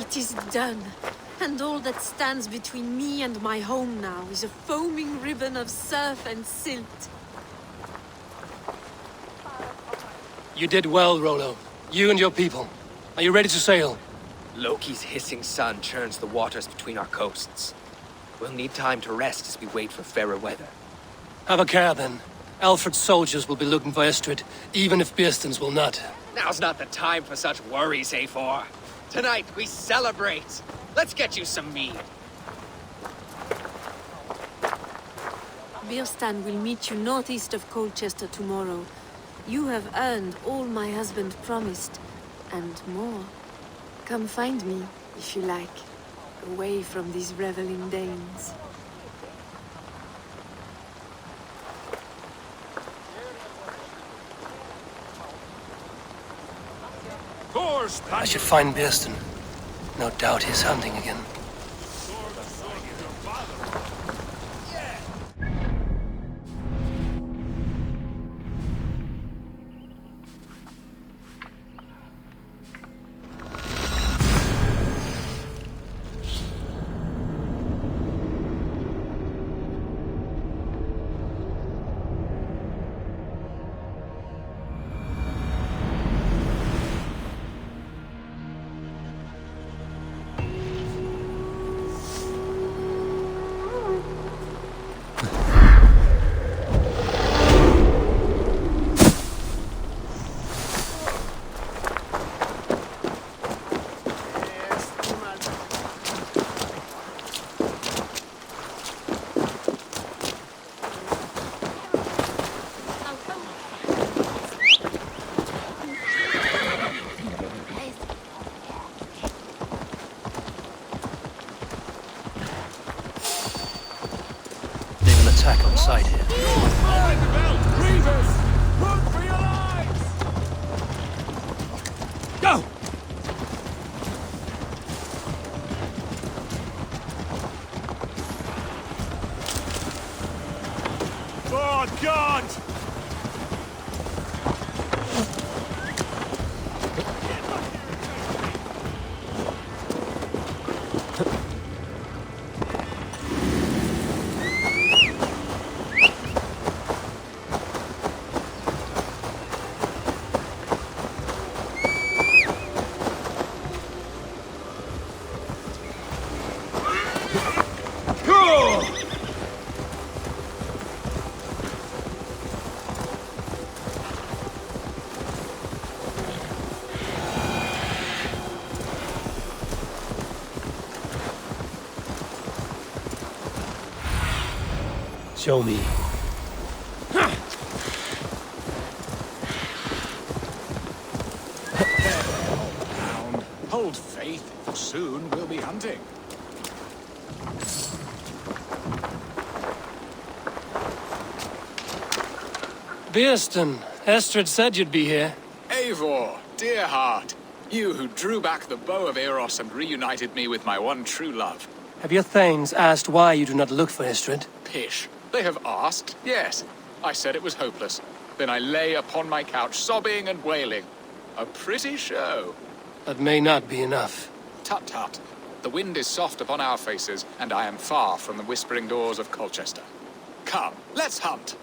It is done. And all that stands between me and my home now is a foaming ribbon of surf and silt. You did well, Rollo. You and your people. Are you ready to sail? Loki's hissing sun churns the waters between our coasts. We'll need time to rest as we wait for fairer weather. Have a care, then. Alfred's soldiers will be looking for Estrid, even if Birsten's will not. Now's not the time for such worries, A4. Tonight, we celebrate. Let's get you some mead. Birstan will meet you northeast of Colchester tomorrow. You have earned all my husband promised, and more. Come find me, if you like, away from these reveling Danes. I should find Birsten. No doubt he's hunting again. Attack on sight here. Behind the belt! Reavers! Run for your lives! Go! Oh, God! Show me. Hold faith, for soon we'll be hunting. Birsten, Estrid said you'd be here. Eivor, dear heart, you who drew back the bow of Eros and reunited me with my one true love. Have your thanes asked why you do not look for Estrid? Pish. They have asked, yes. I said it was hopeless. Then I lay upon my couch, sobbing and wailing. A pretty show. That may not be enough. Tut-tut. The wind is soft upon our faces, and I am far from the whispering doors of Colchester. Come, let's hunt.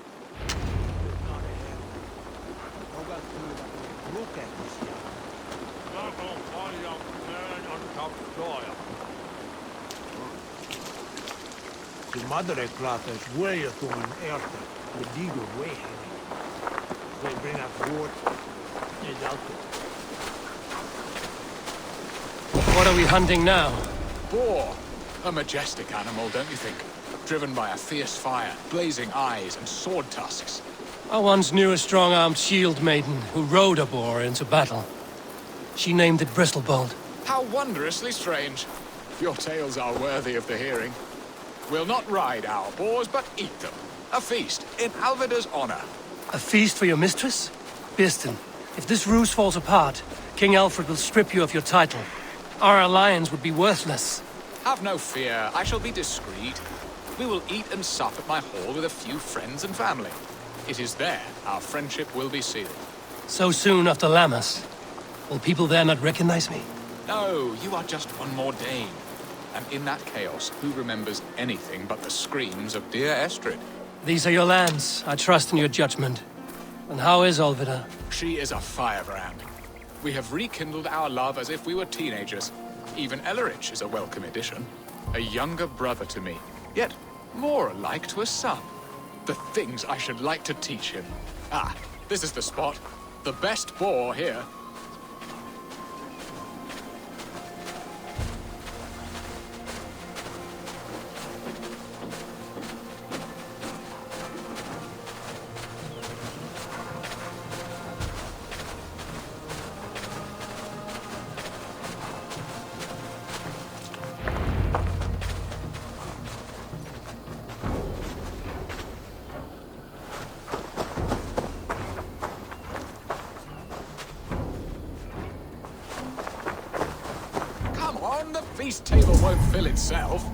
De madre klatas way tuon eerste, de digo way. They bring up wood. What are we hunting now? Boar. A majestic animal, don't you think? Driven by a fierce fire, blazing eyes and sword tusks. I once knew a strong-armed shield maiden who rode a boar into battle. She named it Bristlebolt. How wondrously strange. Your tales are worthy of the hearing. We'll not ride our boars, but eat them. A feast, in Alvida's honor. A feast for your mistress? Birsten, if this ruse falls apart, King Alfred will strip you of your title. Our alliance would be worthless. Have no fear, I shall be discreet. We will eat and sup at my hall with a few friends and family. It is there our friendship will be sealed. So soon after Lammas? Will people there not recognize me? No, you are just one more Dane. And in that chaos, who remembers anything but the screams of dear Estrid? These are your lands. I trust in your judgment. And how is Olvida? She is a firebrand. We have rekindled our love as if we were teenagers. Even Ellerich is a welcome addition. A younger brother to me, yet more alike to a son. The things I should like to teach him. Ah, this is the spot. The best boar here. The feast table won't fill itself.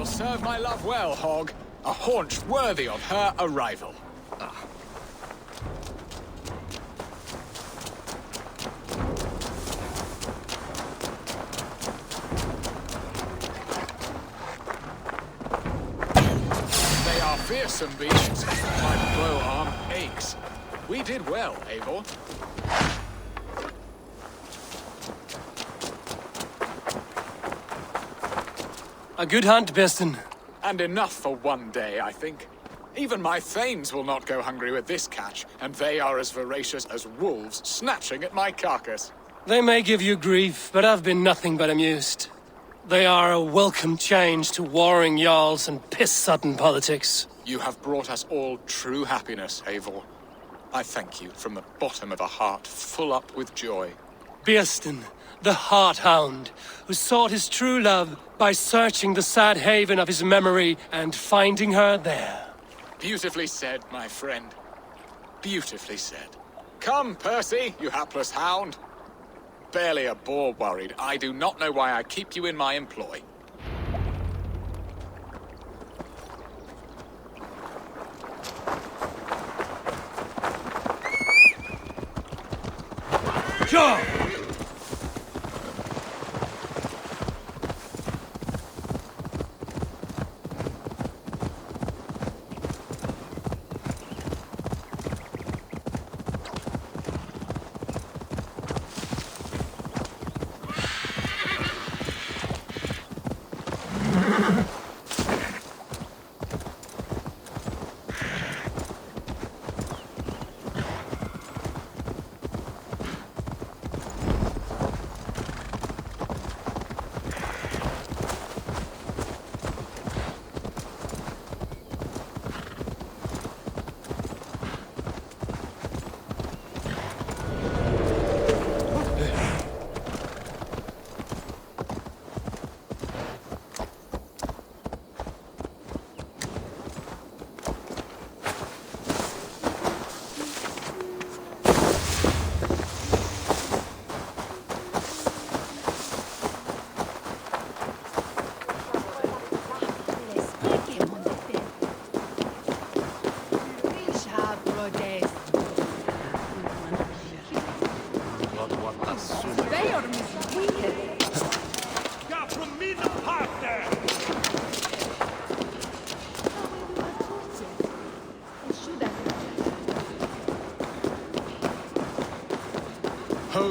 Serve my love well, Hog. A haunch worthy of her arrival. They are fearsome beasts. My bow arm aches. We did well, Eivor. A good hunt, Beston. And enough for one day, I think. Even my thanes will not go hungry with this catch, and they are as voracious as wolves snatching at my carcass. They may give you grief, but I've been nothing but amused. They are a welcome change to warring jarls and piss-sudden politics. You have brought us all true happiness, Eivor. I thank you from the bottom of a heart full up with joy. Beston, the Heart-Hound, who sought his true love by searching the sad haven of his memory and finding her there. Beautifully said, my friend. Beautifully said. Come, Percy, you hapless hound. Barely a boar worried. I do not know why I keep you in my employ. Sure!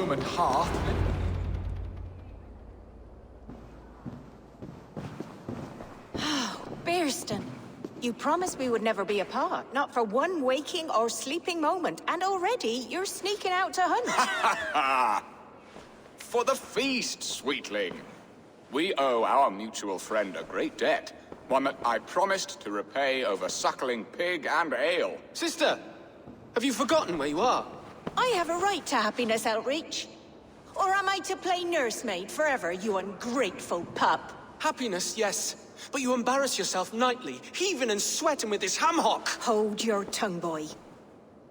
home and hearth. Bearston, you promised we would never be apart, not for one waking or sleeping moment, and already you're sneaking out to hunt. For the feast, sweetling. We owe our mutual friend a great debt, one that I promised to repay over suckling pig and ale. Sister, have you forgotten where you are? I have a right to happiness, Outreach. Or am I to play nursemaid forever, you ungrateful pup? Happiness, yes. But you embarrass yourself nightly, heaving and sweating with this ham hock. Hold your tongue, boy.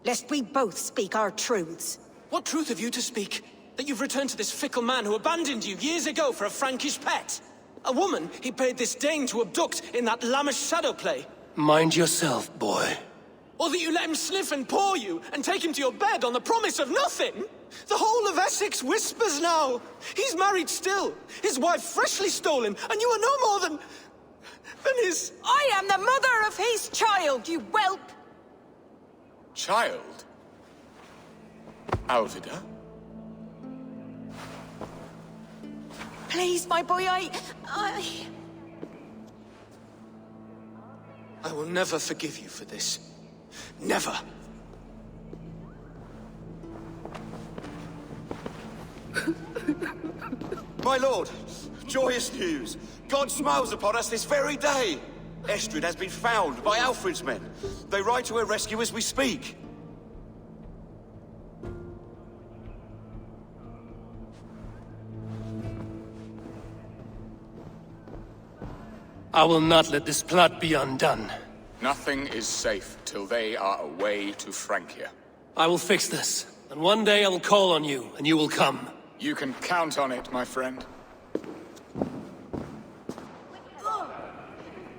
Lest we both speak our truths. What truth have you to speak? That you've returned to this fickle man who abandoned you years ago for a Frankish pet? A woman he paid this Dane to abduct in that lammish shadow play? Mind yourself, boy. Or that you let him sniff and paw you, and take him to your bed on the promise of nothing? The whole of Essex whispers now. He's married still, his wife freshly stolen, and you are no more than his... I am the mother of his child, you whelp! Child? Alvida? Please, my boy, I will never forgive you for this. Never. My lord, joyous news. God smiles upon us this very day. Estrid has been found by Alfred's men. They ride to her rescue as we speak. I will not let this plot be undone. Nothing is safe till they are away to Francia. I will fix this, and one day I will call on you, and you will come. You can count on it, my friend.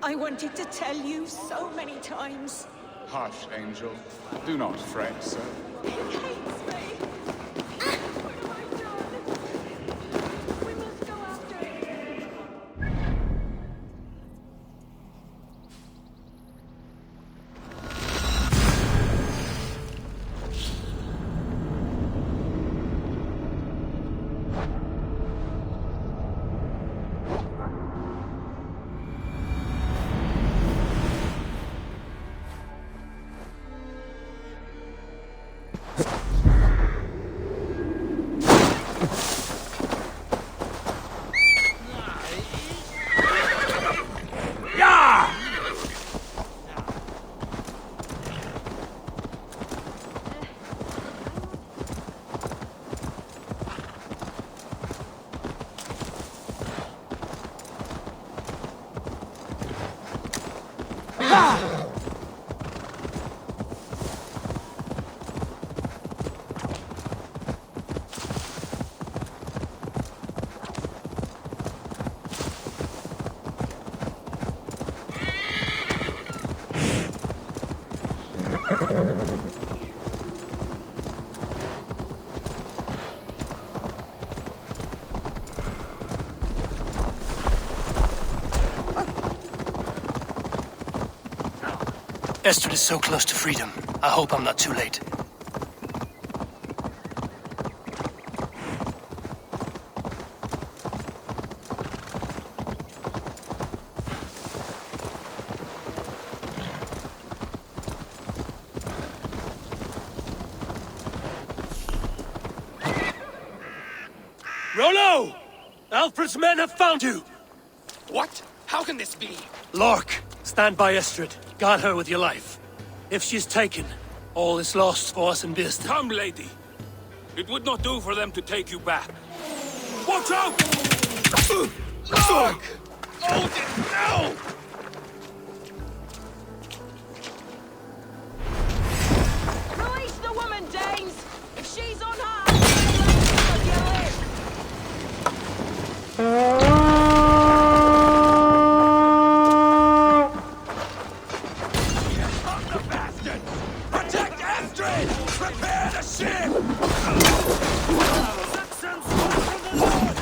I wanted to tell you so many times. Hush, Angel. Do not fret, sir. He hates me. What have I done? We must go after him. Estrid is so close to freedom. I hope I'm not too late. Rollo! Alfred's men have found you! What? How can this be? Lork, stand by Estrid. Guard her with your life. If she's taken, all is lost for us in Bearston. Come, lady. It would not do for them to take you back. Watch out! Look! Hold it now! Release the woman, Danes! If she's unharmed, let you live! Protect Estrid! Prepare the ship! Saxons, for the Lord!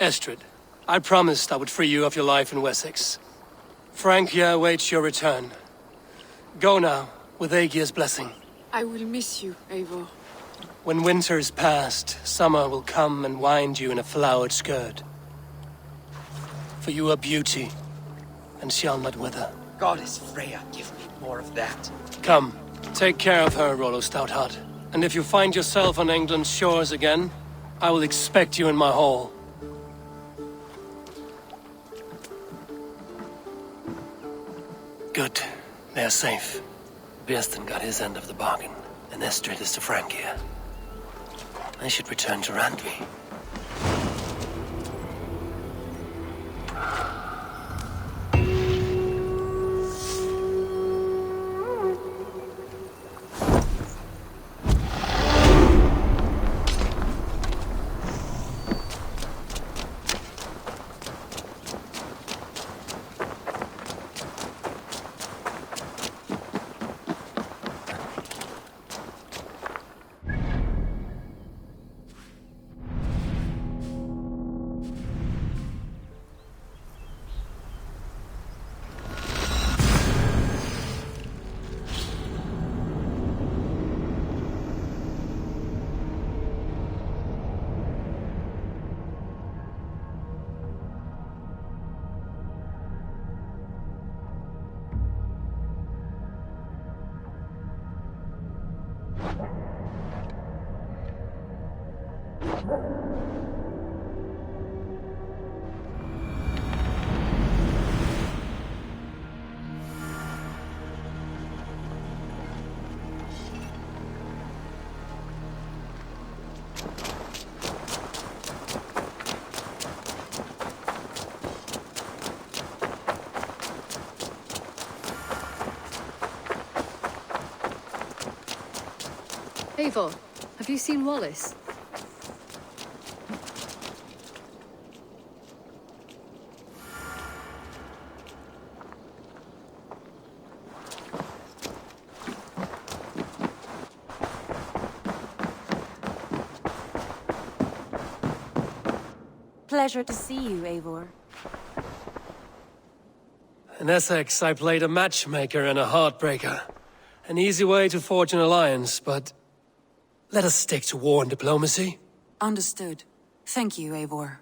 Estrid, I promised I would free you of your life in Wessex. Francia awaits your return. Go now, with Aegir's blessing. I will miss you, Eivor. When winter is past, summer will come and wind you in a flowered skirt. For you are beauty, and shall not wither. Goddess Freya, give me more of that. Come, take care of her, Rollo Stoutheart. And if you find yourself on England's shores again, I will expect you in my hall. Good. They're safe. Birsten got his end of the bargain, and Estrid is to Francia. I should return to Randvi. Eivor, have you seen Wallace? Pleasure to see you, Eivor. In Essex, I played a matchmaker and a heartbreaker. An easy way to forge an alliance, but let us stick to war and diplomacy. Understood. Thank you, Eivor.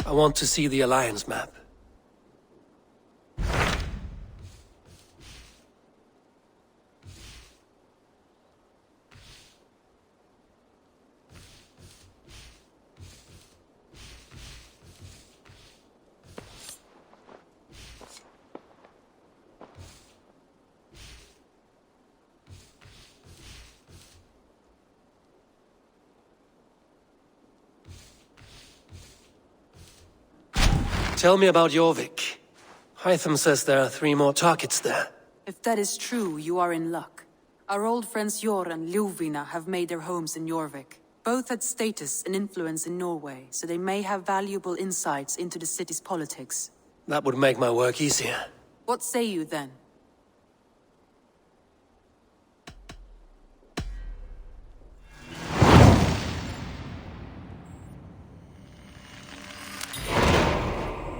I want to see the alliance map. Tell me about Eurvik. Hytham says there are 3 more targets there. If that is true, you are in luck. Our old friends Jor and Ljuvina have made their homes in Eurvik. Both had status and influence in Norway, so they may have valuable insights into the city's politics. That would make my work easier. What say you then?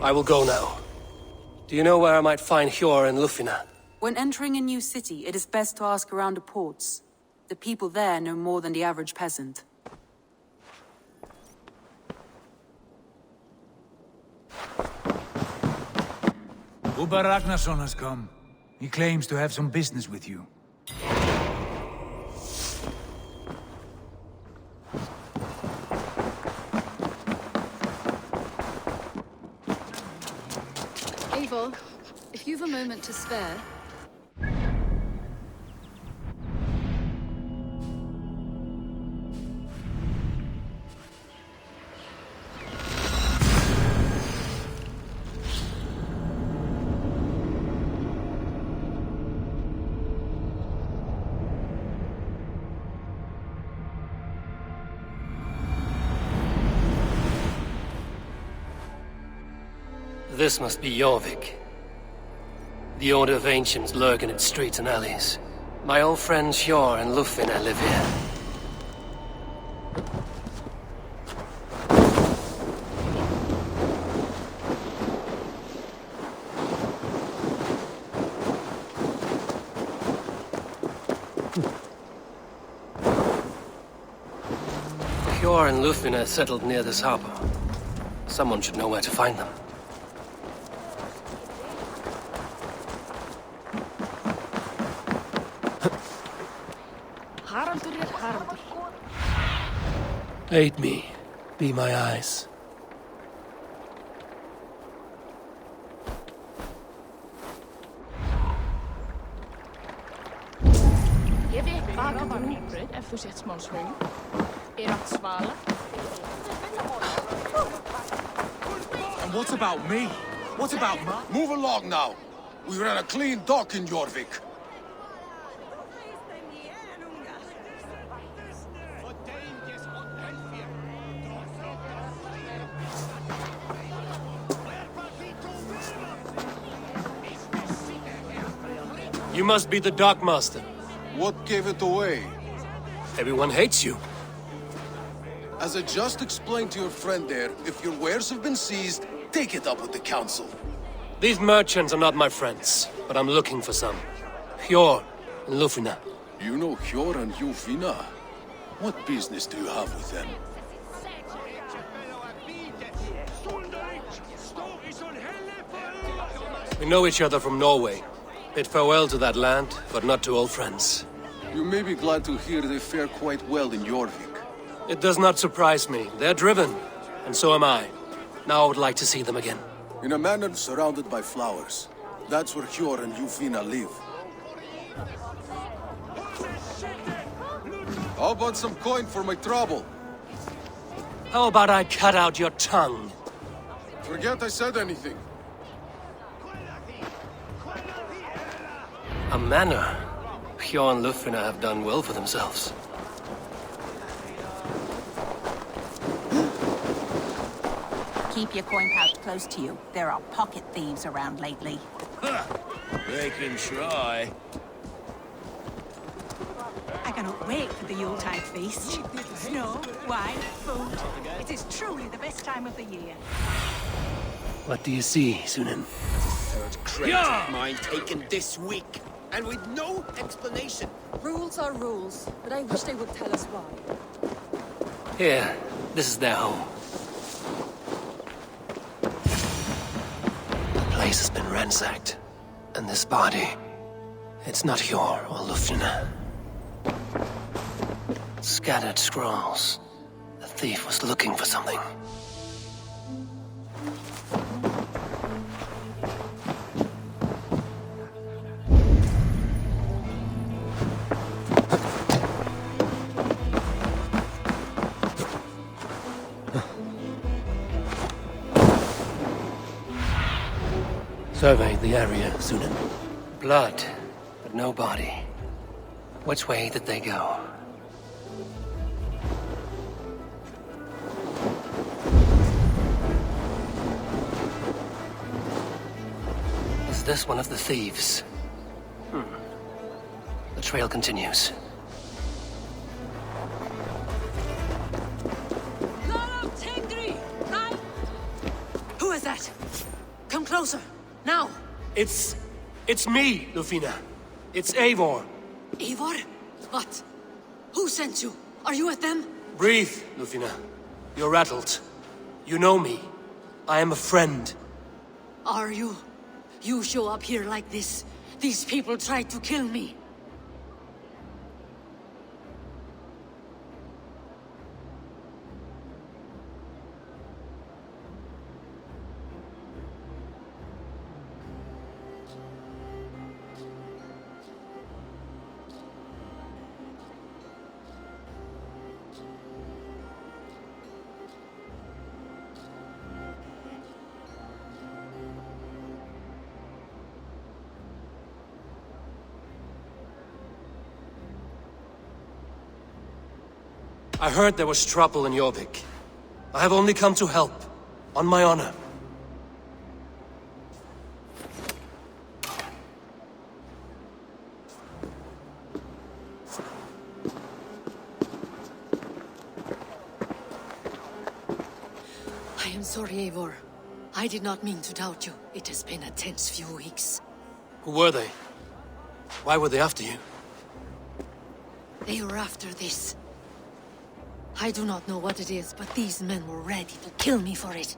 I will go now. Do you know where I might find Hjor and Ljufina? When entering a new city, it is best to ask around the ports. The people there know more than the average peasant. Uber Ragnarsson has come. He claims to have some business with you. Eivor, if you've a moment to spare... This must be Eurvik. The Order of Ancients lurk in its streets and alleys. My old friends Hjor and Lufvina live here. Hjor and Lufvina settled near this harbor. Someone should know where to find them. Aid me. Be my eyes. Ég veit baka rúbröð ef þú sett smá svöng. Átt svala. And what about me? What about Move along now. We ran a clean dock in Eurvik. You must be the dockmaster. What gave it away? Everyone hates you. As I just explained to your friend there, if your wares have been seized, take it up with the council. These merchants are not my friends, but I'm looking for some. Hjor and Lufvina. You know Hjor and Lufvina? What business do you have with them? We know each other from Norway. Bid farewell to that land, but not to old friends. You may be glad to hear they fare quite well in Eurvik. It does not surprise me. They're driven, and so am I. Now I would like to see them again. In a manor surrounded by flowers. That's where Hjor and Lufvina live. How about some coin for my trouble? How about I cut out your tongue? Forget I said anything. A manor. Hjor and Lufvina have done well for themselves. Keep your coin pouch close to you. There are pocket thieves around lately. They can try. I cannot wait for the Yuletide feast. Snow, wine, food. It is truly the best time of the year. What do you see, Sunan? Third crate of mine taken this week, and with no explanation. Rules are rules, but I wish they would tell us why. Here, this is their home. The place has been ransacked. And this body, it's not Hjor or Lufvina. Scattered scrolls. The thief was looking for something. Survey the area, Sunan. Blood, but no body. Which way did they go? Is this one of the thieves? The trail continues. Who is that? Come closer, now! It's me, Lufvina. It's Eivor. Eivor? What? Who sent you? Are you with them? Breathe, Lufvina. You're rattled. You know me. I am a friend. Are you? You show up here like this. These people tried to kill me. I heard there was trouble in Eurvik. I have only come to help, on my honor. I'm sorry, Eivor. I did not mean to doubt you. It has been a tense few weeks. Who were they? Why were they after you? They were after this. I do not know what it is, but these men were ready to kill me for it.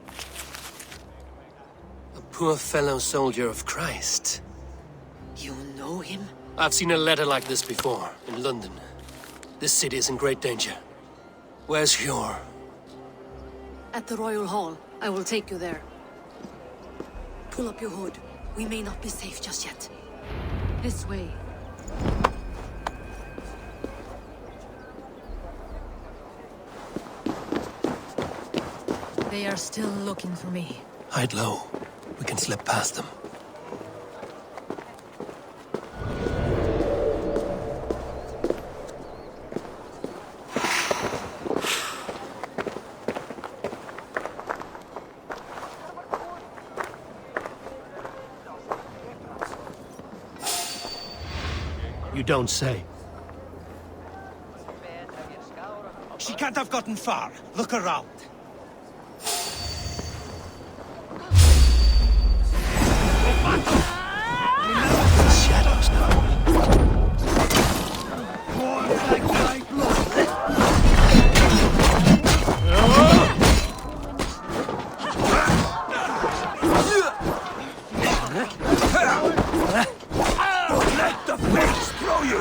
A poor fellow soldier of Christ. You know him? I've seen a letter like this before, in London. This city is in great danger. Where's Hjor? At the Royal Hall. I will take you there. Pull up your hood. We may not be safe just yet. This way. They are still looking for me. Hide low. We can slip past them. You don't say. She can't have gotten far. Look around. Shadows now. Let the face throw you!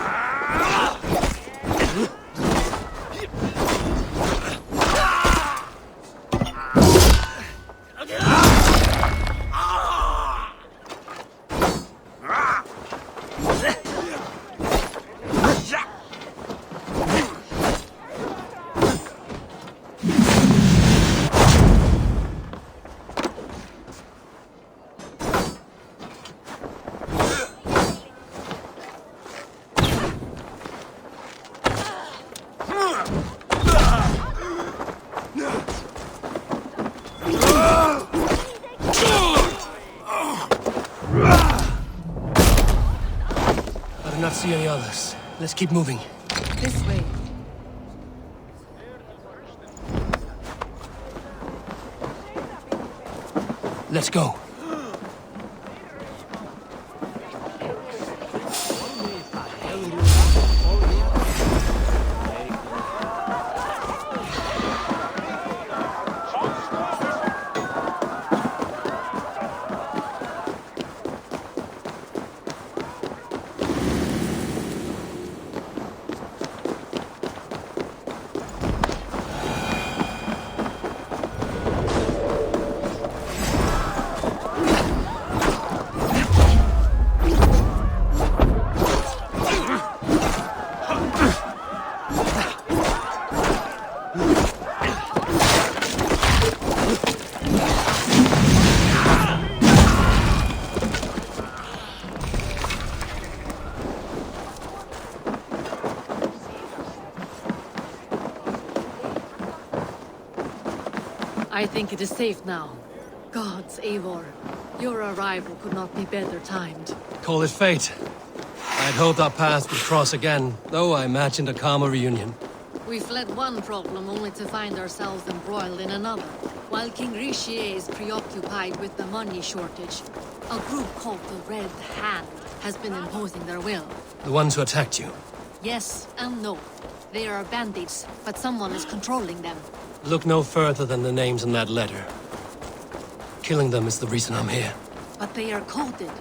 I do not see any others. Let's keep moving. This way. Let's go. I think it is safe now. Gods, Eivor. Your arrival could not be better timed. Call it fate. I'd hoped our paths would cross again, though I imagined a calmer reunion. We fled one problem only to find ourselves embroiled in another. While King Richier is preoccupied with the money shortage, a group called the Red Hand has been imposing their will. The ones who attacked you. Yes and no. They are bandits, but someone is controlling them. Look no further than the names in that letter. Killing them is the reason I'm here. But they are coded.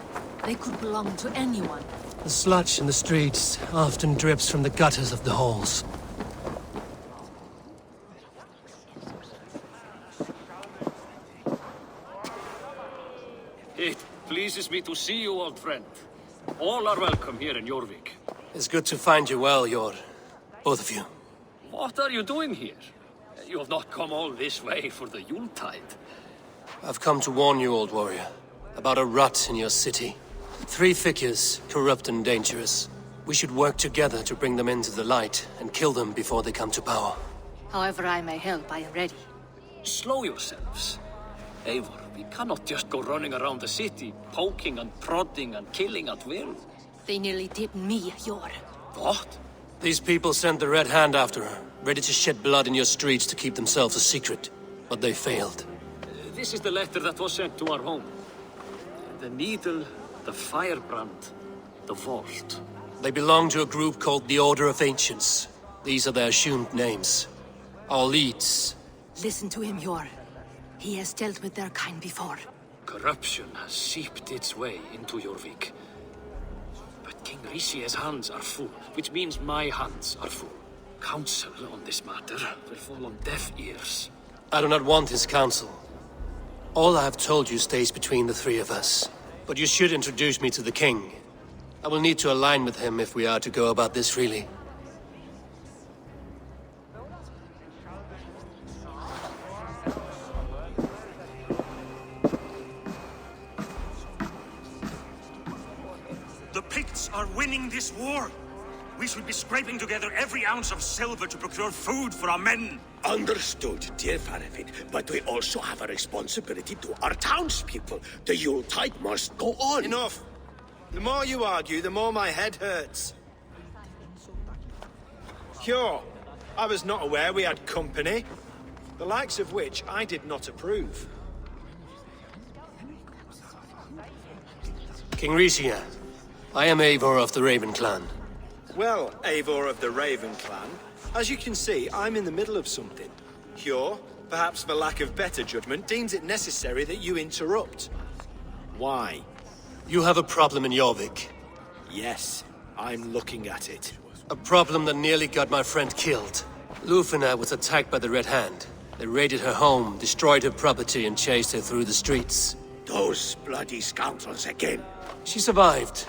They could belong to anyone. The sludge in the streets often drips from the gutters of the halls. It pleases me to see you, old friend. All are welcome here in Eurvik. It's good to find you well, Jor. Both of you. What are you doing here? You have not come all this way for the Yuletide. I've come to warn you, old warrior, about a rot in your city. 3 figures, corrupt and dangerous. We should work together to bring them into the light and kill them before they come to power. However I may help, I am ready. Slow yourselves. Eivor, we cannot just go running around the city, poking and prodding and killing at will. They nearly did me, Jor. What? These people sent the Red Hand after her, ready to shed blood in your streets to keep themselves a secret. But they failed. This is the letter that was sent to our home. The needle, the firebrand, the vault. They belong to a group called the Order of Ancients. These are their assumed names. Our leads. Listen to him, Yor. He has dealt with their kind before. Corruption has seeped its way into Eurvik. But King Ricia's hands are full, which means my hands are full. Counsel on this matter will fall on deaf ears. I do not want his counsel. All I have told you stays between the three of us. But you should introduce me to the king. I will need to align with him if we are to go about this freely. The Picts are winning this war. We should be scraping together every ounce of silver to procure food for our men. Understood, dear Faravid, but we also have a responsibility to our townspeople. The Yuletide must go on. Enough. The more you argue, the more my head hurts. Cure, I was not aware we had company, the likes of which I did not approve. King Ricia, I am Eivor of the Raven Clan. Well, Eivor of the Raven Clan, as you can see, I'm in the middle of something. Cure, perhaps for lack of better judgment, deems it necessary that you interrupt. Why? You have a problem in Jorvik. Yes, I'm looking at it. A problem that nearly got my friend killed. Lufina was attacked by the Red Hand. They raided her home, destroyed her property, and chased her through the streets. Those bloody scoundrels again. She survived,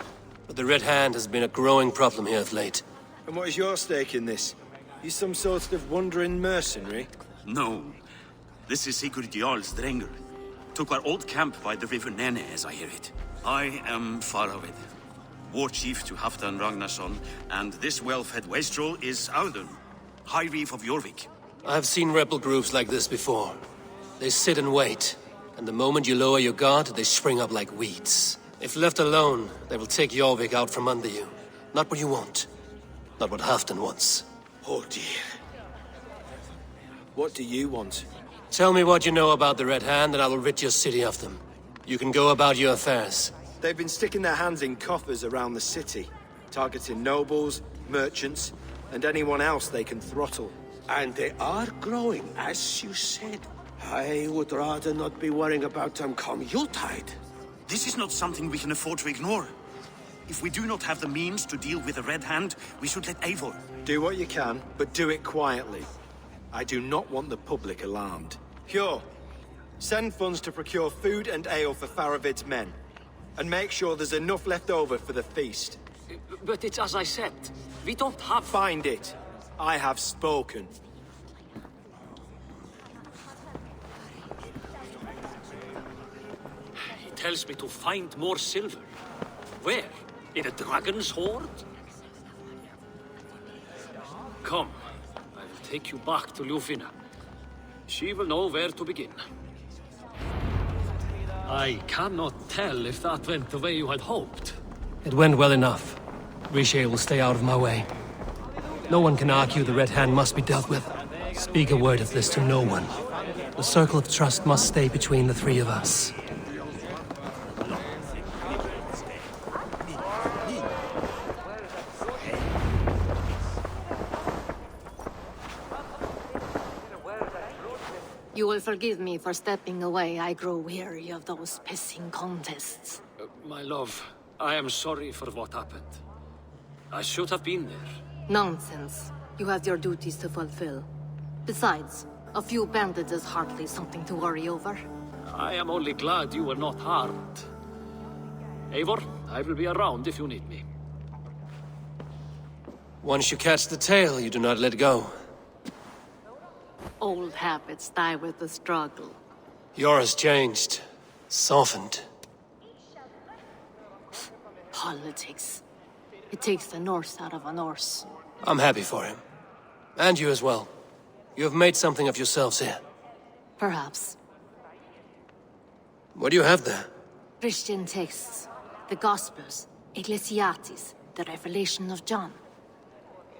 but the Red Hand has been a growing problem here of late. And what is your stake in this? You some sort of wandering mercenary? No. This is Sigurd Jarl's Drenger. Took our old camp by the river Nene, as I hear it. I am Faravid, war chief to Halfdan Ragnarsson, and this well-fed wastrel is Audun, High Reef of Eurvik. I have seen rebel groups like this before. They sit and wait, and the moment you lower your guard, they spring up like weeds. If left alone, they will take Jorvik out from under you. Not what you want. Not what Halfdan wants. Oh dear. What do you want? Tell me what you know about the Red Hand, and I will rid your city of them. You can go about your affairs. They've been sticking their hands in coffers around the city, targeting nobles, merchants, and anyone else they can throttle. And they are growing, as you said. I would rather not be worrying about them come Yuletide. This is not something we can afford to ignore. If we do not have the means to deal with the Red Hand, we should let Eivor. Do what you can, but do it quietly. I do not want the public alarmed. Cure, send funds to procure food and ale for Faravid's men. And make sure there's enough left over for the feast. But it's as I said, we don't have... Find it. I have spoken. He tells me to find more silver. Where? In a dragon's hoard? Come, I will take you back to Lufina. She will know where to begin. I cannot tell if that went the way you had hoped. It went well enough. Ricia will stay out of my way. No one can argue the Red Hand must be dealt with. Speak a word of this to no one. The circle of trust must stay between the three of us. You will forgive me for stepping away. I grow weary of those pissing contests. My love, I am sorry for what happened. I should have been there. Nonsense. You have your duties to fulfill. Besides, a few bandits is hardly something to worry over. I am only glad you were not harmed. Eivor, I will be around if you need me. Once you catch the tail, you do not let go. Old habits die with the struggle. Yours changed. Softened. Politics. It takes the Norse out of a Norse. I'm happy for him. And you as well. You have made something of yourselves here. Perhaps. What do you have there? Christian texts. The Gospels. Ecclesiastes. The Revelation of John.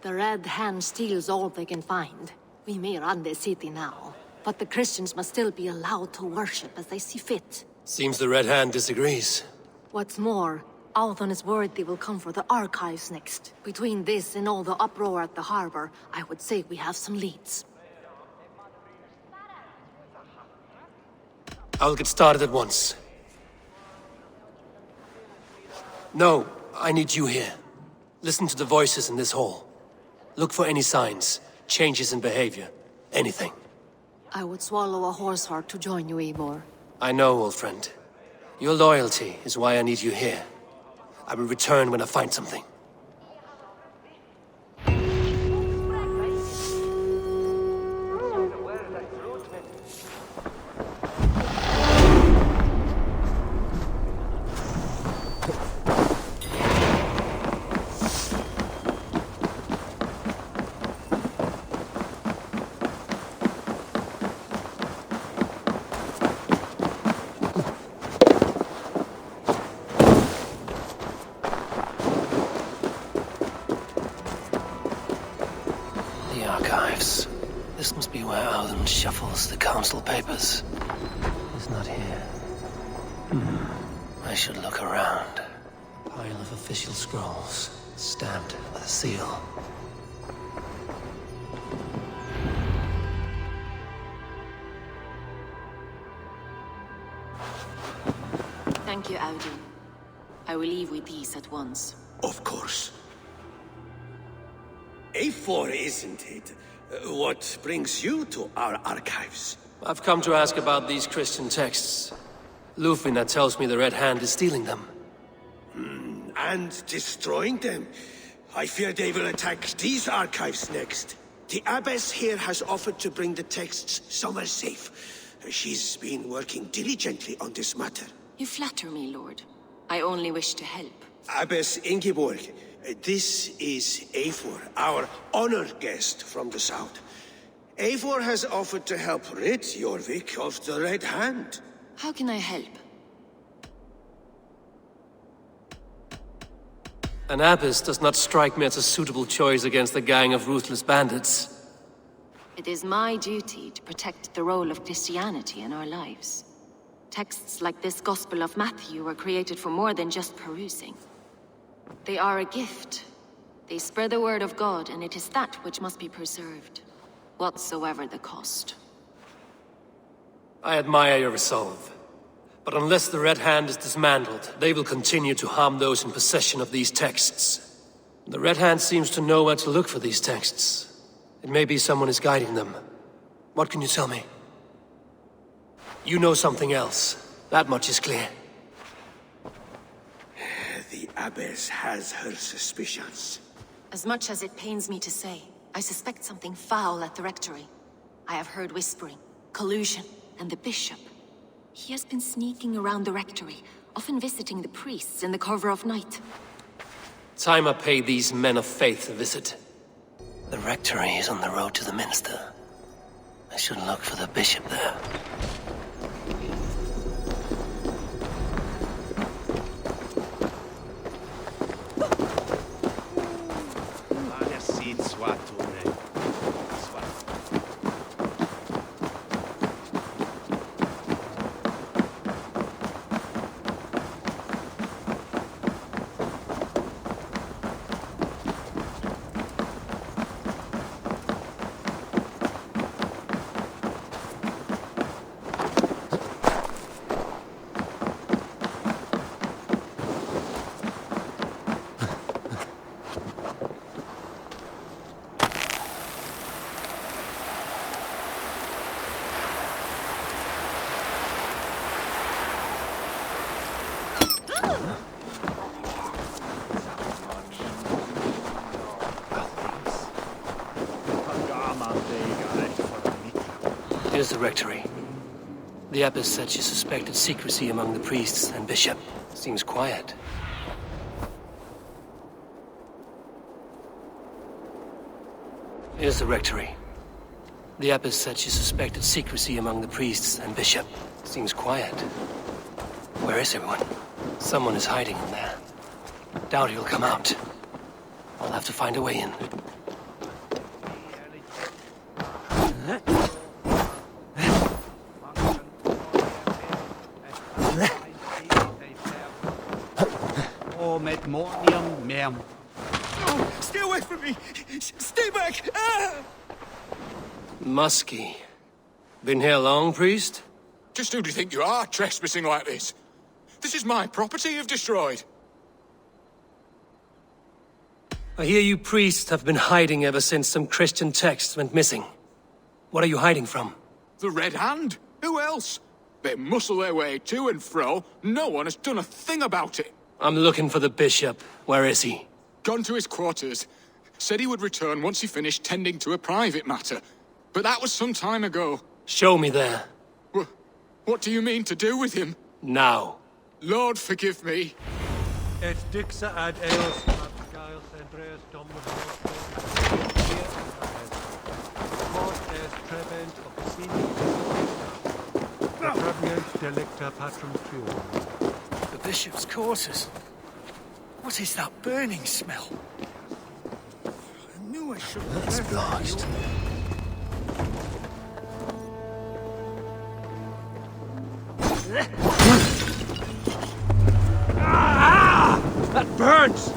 The Red Hand steals all they can find. We may run the city now. But the Christians must still be allowed to worship as they see fit. Seems the Red Hand disagrees. What's more, Althon is worried they will come for the archives next. Between this and all the uproar at the harbor, I would say we have some leads. I'll get started at once. No, I need you here. Listen to the voices in this hall. Look for any signs, changes in behavior, anything. I would swallow a horse heart to join you, Eivor. I know, old friend. Your loyalty is why I need you here. I will return when I find something. This must be where Alden shuffles the council papers. He's not here. I should look around. A pile of official scrolls, stamped with a seal. Thank you, Audun. I will leave with these at once. Of course. A4, isn't it? What brings you to our archives? I've come to ask about these Christian texts. Lufina tells me the Red Hand is stealing them. And destroying them. I fear they will attack these archives next. The Abbess here has offered to bring the texts somewhere safe. She's been working diligently on this matter. You flatter me, Lord. I only wish to help. Abbess Ingeborg, this is Eivor, our honored guest from the south. Eivor has offered to help rid Jorvik of the Red Hand. How can I help? An abbess does not strike me as a suitable choice against a gang of ruthless bandits. It is my duty to protect the role of Christianity in our lives. Texts like this Gospel of Matthew were created for more than just perusing. They are a gift. They spread the word of God, and it is that which must be preserved, whatsoever the cost. I admire your resolve. But unless the Red Hand is dismantled, they will continue to harm those in possession of these texts. The Red Hand seems to know where to look for these texts. It may be someone is guiding them. What can you tell me? You know something else. That much is clear. The Abbess has her suspicions. As much as it pains me to say, I suspect something foul at the rectory. I have heard whispering, collusion, and the bishop. He has been sneaking around the rectory, often visiting the priests in the cover of night. Time I pay these men of faith a visit. The rectory is on the road to the minster. I should look for the bishop there. Here's the rectory. The abbess said she suspected secrecy among the priests and bishop. Seems quiet. Here's the rectory. The abbess said she suspected secrecy among the priests and bishop. Seems quiet. Where is everyone? Someone is hiding in there. Doubt he'll come out. I'll have to find a way in. Mornium ma'am. No! Stay away from me! Stay back! Ah! Muskie. Been here long, priest? Just who do you think you are, trespassing like this? This is my property you've destroyed. I hear you priests have been hiding ever since some Christian texts went missing. What are you hiding from? The Red Hand? Who else? They muscle their way to and fro. No one has done a thing about it. I'm looking for the bishop. Where is he? Gone to his quarters. Said he would return once he finished tending to a private matter. But that was some time ago. Show me there. What do you mean to do with him? Now. Lord, forgive me. Et dixa ad eos abscaios Andreas Dominus Quod est trebent officini delicta patrum tuum. The bishop's quarters. What is that burning smell? I knew I should have. Let's blast. That burns!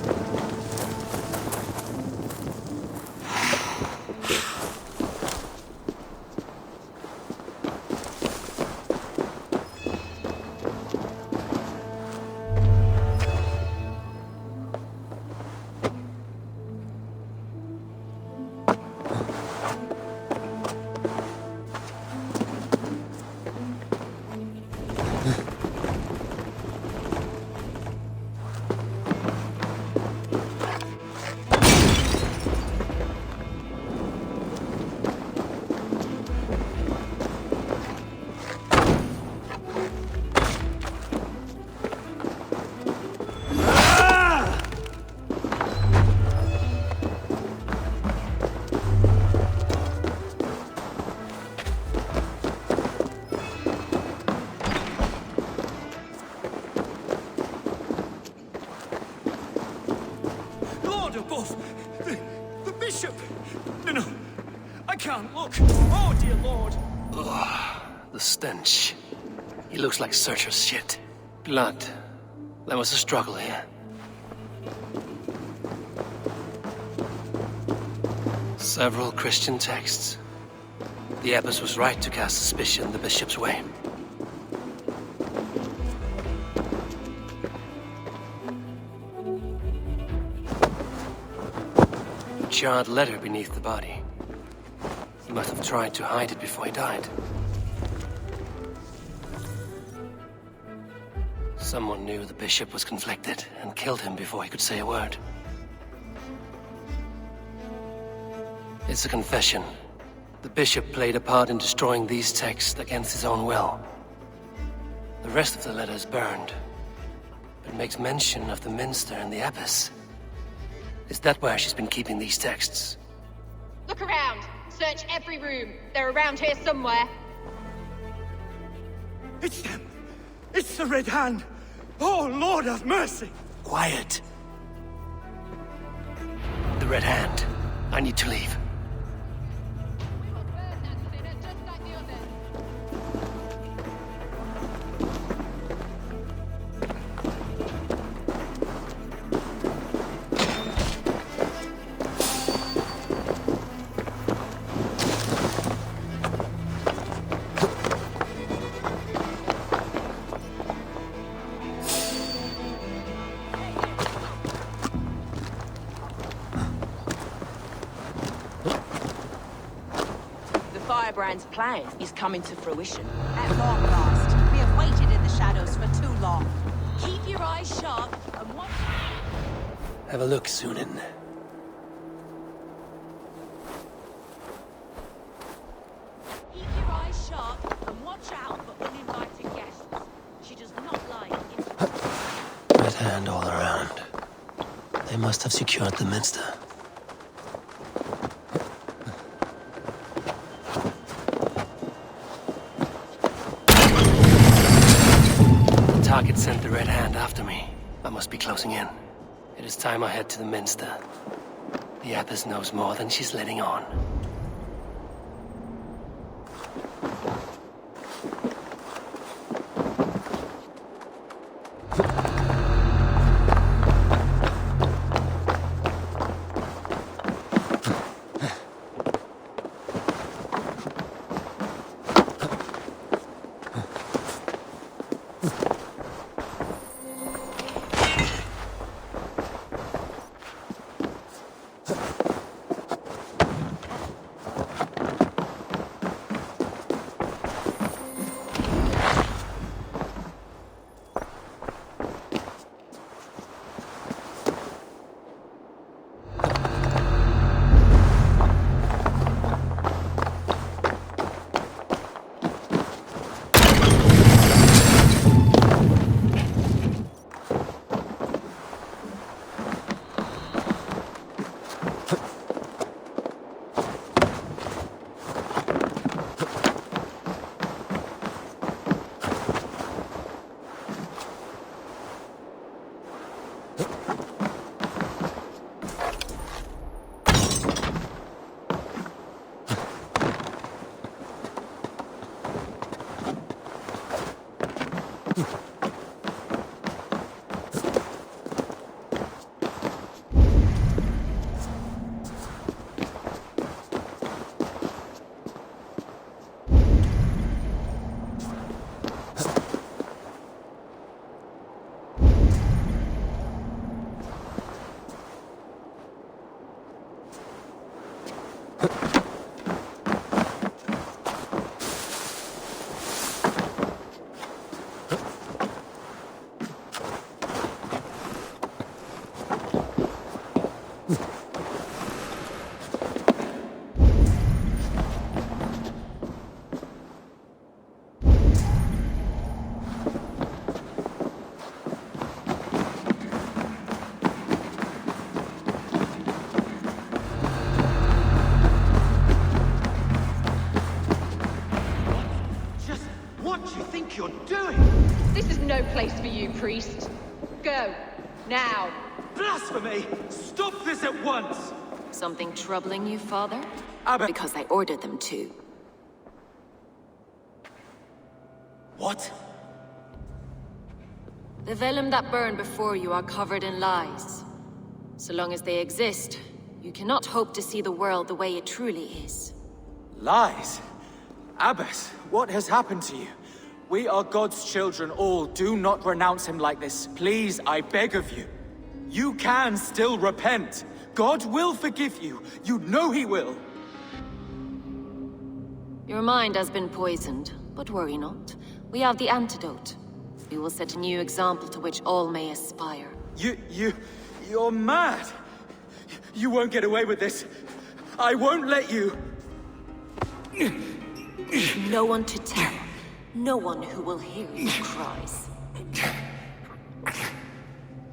The bishop! No, I can't look. Oh, dear Lord. Ugh, the stench. He looks like Searcher's shit. Blood. There was a struggle here. Several Christian texts. The abbess was right to cast suspicion the bishop's way. Charred letter beneath the body. He must have tried to hide it before he died. Someone knew the bishop was conflicted and killed him before he could say a word. It's a confession. The bishop played a part in destroying these texts against his own will. The rest of the letter is burned, but makes mention of the minster and the abbess. Is that where she's been keeping these texts? Look around. Search every room. They're around here somewhere. It's them. It's the Red Hand. Oh, Lord have mercy. Quiet. The Red Hand. I need to leave. Firebrand's plan is coming to fruition. At long last. We have waited in the shadows for too long. Keep your eyes sharp and watch. Have a look, Sunan. Keep your eyes sharp and watch out for uninvited guests. She does not like it. Red Hand all around. They must have secured the minster. Target sent the Red Hand after me. I must be closing in. It is time I head to the minster. The abbess knows more than she's letting on. you're doing? This is no place for you, priest. Go. Now. Blasphemy! Stop this at once! Something troubling you, Father? Because I ordered them to. What? The vellum that burn before you are covered in lies. So long as they exist, you cannot hope to see the world the way it truly is. Lies? Abbess, what has happened to you? We are God's children all. Do not renounce him like this. Please, I beg of you. You can still repent. God will forgive you. You know he will. Your mind has been poisoned, but worry not. We have the antidote. We will set a new example to which all may aspire. You're mad! You won't get away with this. I won't let you! No one to tell. No one who will hear your cries.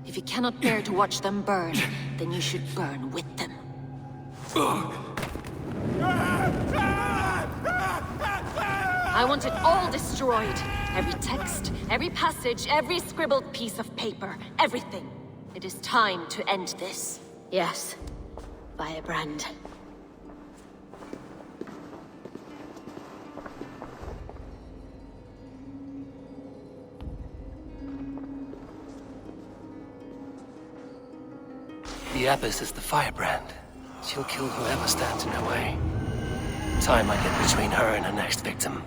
If you cannot bear to watch them burn, then you should burn with them. I want it all destroyed. Every text, every passage, every scribbled piece of paper, everything. It is time to end this. Yes, Firebrand. The Abbess is the Firebrand. She'll kill whoever stands in her way. Time might get between her and her next victim.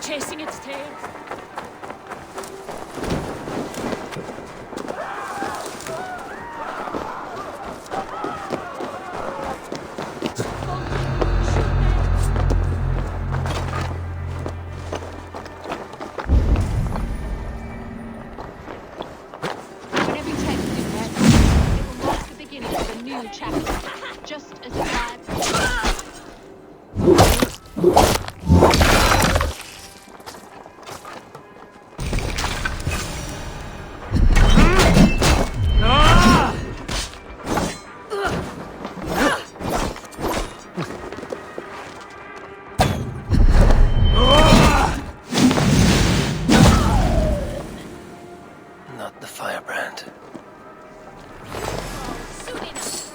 Chasing its tail. When every text is read, it will mark the beginning of a new chapter, just as it had. Not the Firebrand. Soon enough.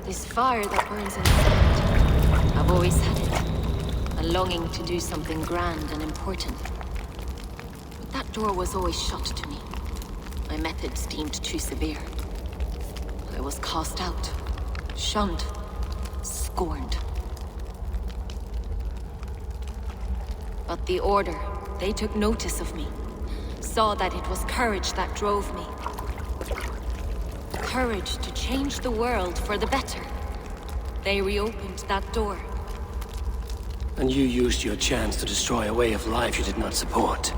This fire that burns inside. I've always had it. A longing to do something grand and important. But that door was always shut to me. My methods deemed too severe. I was cast out, shunned, scorned. But the Order, they took notice of me. Saw that it was courage that drove me. Courage to change the world for the better. They reopened that door. And you used your chance to destroy a way of life you did not support.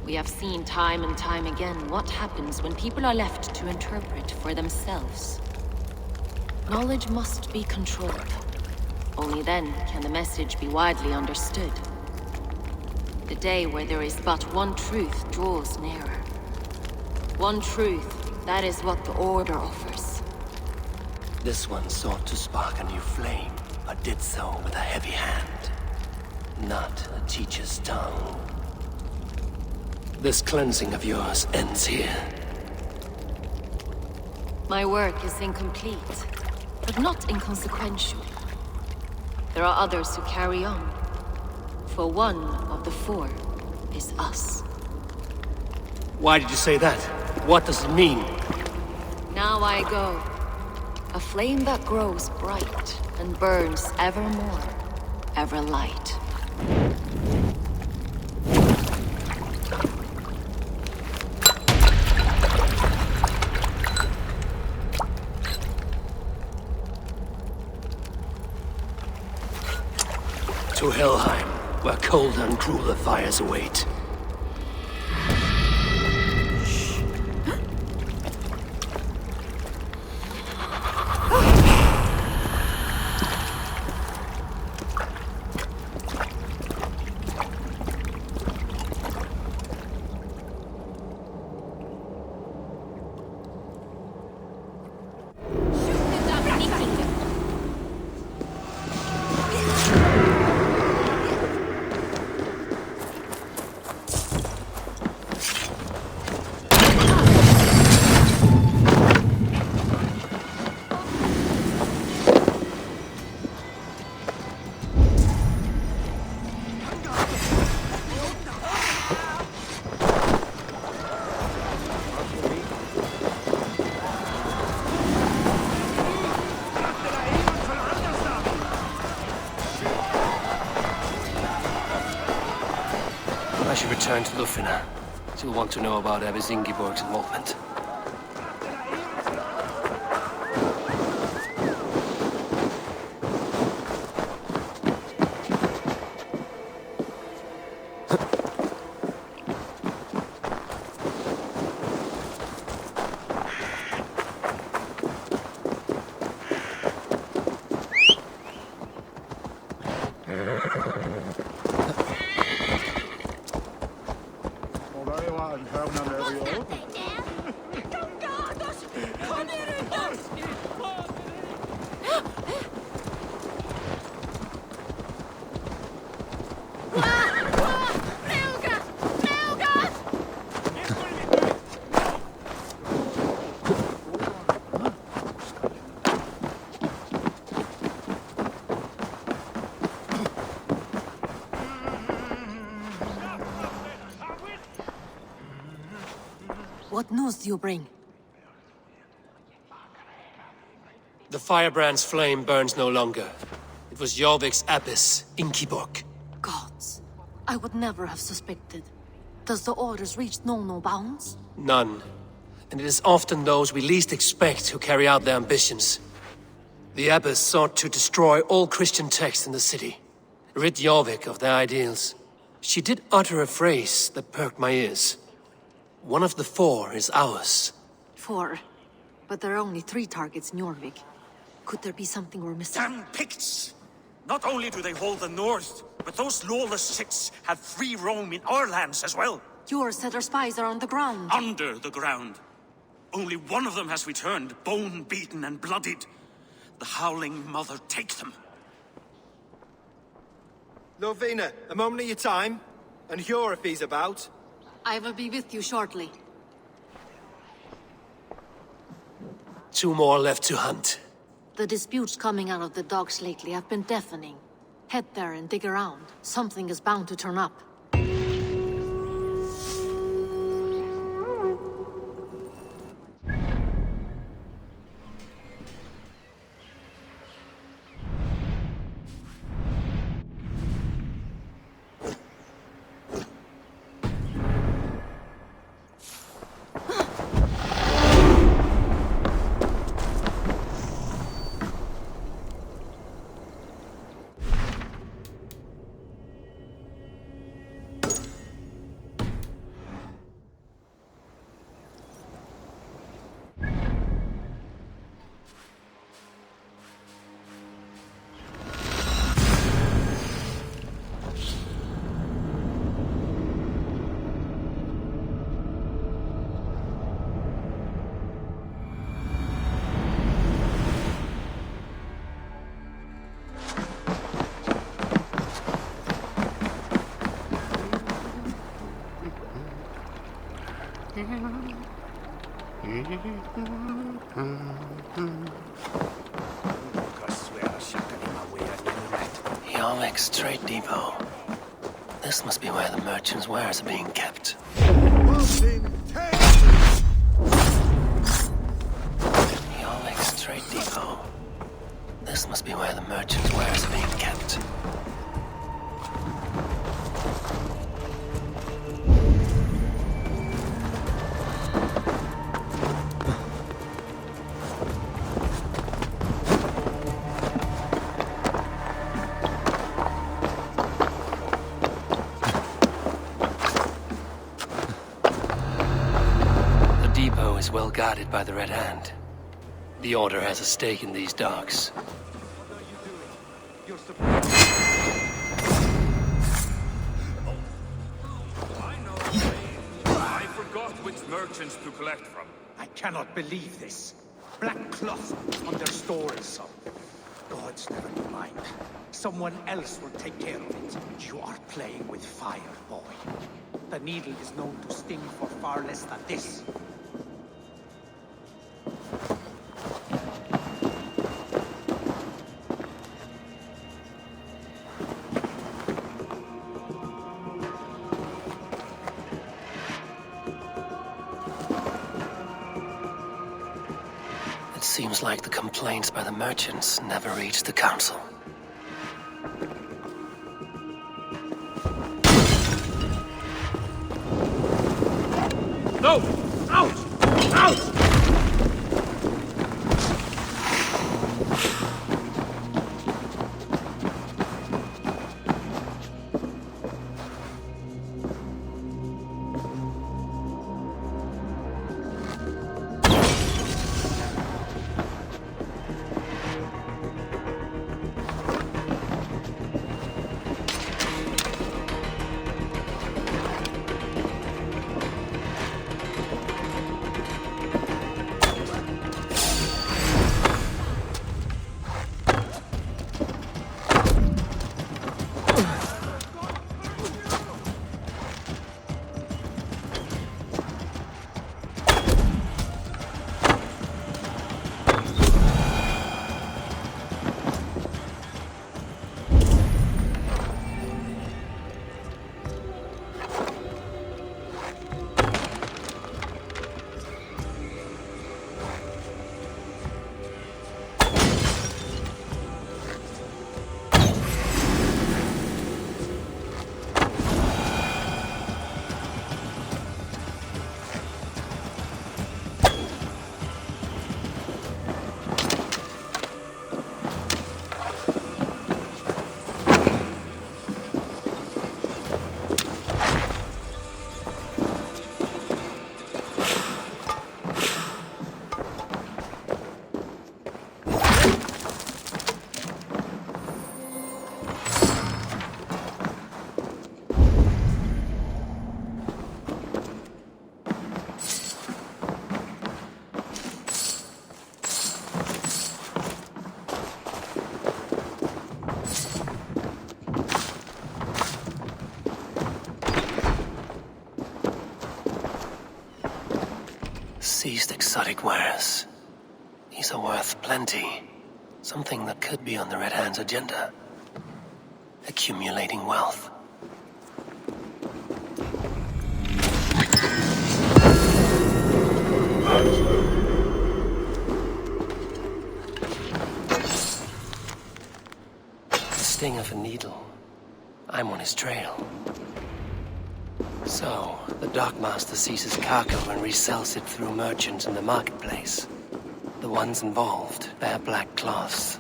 We have seen time and time again what happens when people are left to interpret for themselves. Knowledge must be controlled. Only then can the message be widely understood. The day where there is but one truth draws nearer. One truth, that is what the Order offers. This one sought to spark a new flame, but did so with a heavy hand. Not a teacher's tongue. This cleansing of yours ends here. My work is incomplete, but not inconsequential. There are others who carry on. For one of the four is us. Why did you say that? What does it mean? Now I go. A flame that grows bright and burns ever more, ever light. To Helheim, where colder and crueler fires await. I should return to Lufina. She'll want to know about Abbess Ingeborg's involvement. What news do you bring? The firebrand's flame burns no longer. It was Jorvik's abbess, Ingeborg. Gods, I would never have suspected. Does the orders reach no bounds? None. And it is often those we least expect who carry out their ambitions. The abbess sought to destroy all Christian texts in the city, rid Jorvik of their ideals. She did utter a phrase that perked my ears. One of the four is ours. 4. But there are only 3 targets in Eurvik. Could there be something we're missing? Damn Picts! Not only do they hold the north, but those lawless Six have free roam in our lands as well. Yours said our spies are on the ground. Under the ground. Only one of them has returned, bone-beaten and bloodied. The Howling Mother take them. Lovina, a moment of your time. And Hjor if he's about. I will be with you shortly. 2 more left to hunt. The disputes coming out of the docks lately have been deafening. Head there and dig around. Something is bound to turn up. Eurvicscire trade depot. This must be where the merchants' wares are being kept. Eurvicscire trade depot. This must be where the merchants' wares are being kept. Is well guarded by the Red Hand. The Order has a stake in these docks. I forgot which merchants to collect from. I cannot believe this. Black cloth on their stores. Gods, never mind. Someone else will take care of it. You are playing with fire, boy. The needle is known to sting for far less than this. It seems like the complaints by the merchants never reached the council. No! Out! Out! Seized exotic wares. These are worth plenty. Something that could be on the Red Hand's agenda. Accumulating wealth. The sting of a needle. I'm on his trail. So, the Dockmaster seizes cargo and resells it through merchants in the marketplace. The ones involved bear black cloths.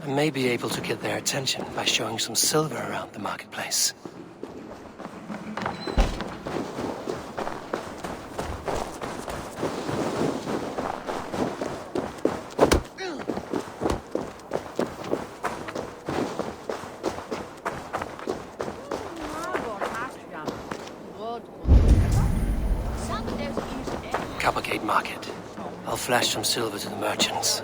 I may be able to get their attention by showing some silver around the marketplace. Coppergate Market. I'll flash some silver to the merchants.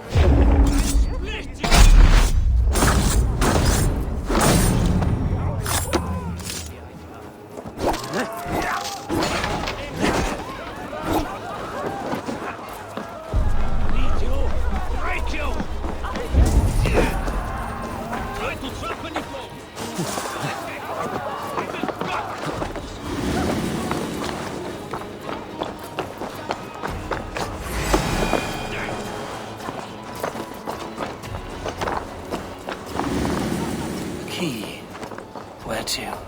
Where to?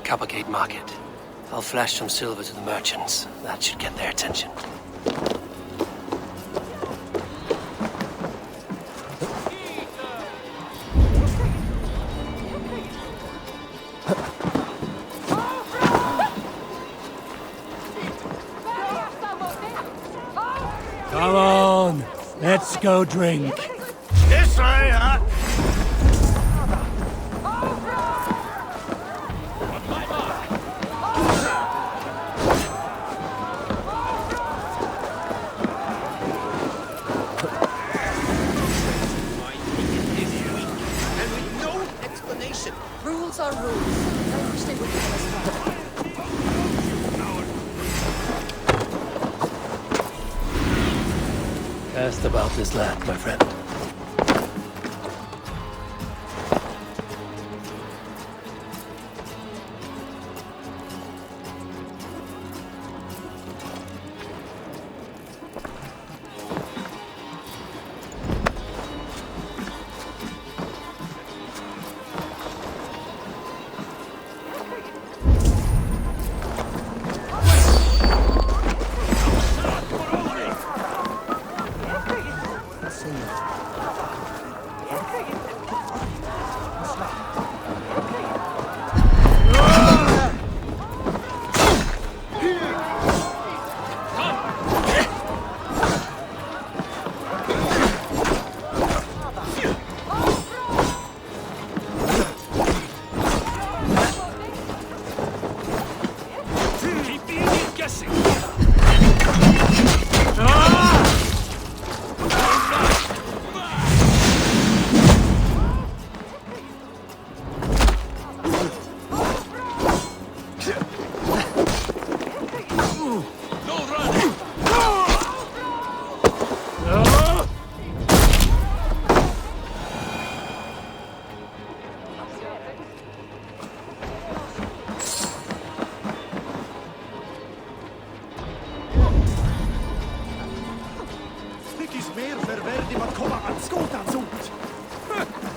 Coppergate Market. I'll flash some silver to the merchants. That should get their attention. Come on, let's go drink. This way, huh? Rules are rules. I wish they would tell us why. Cast about this land, my friend.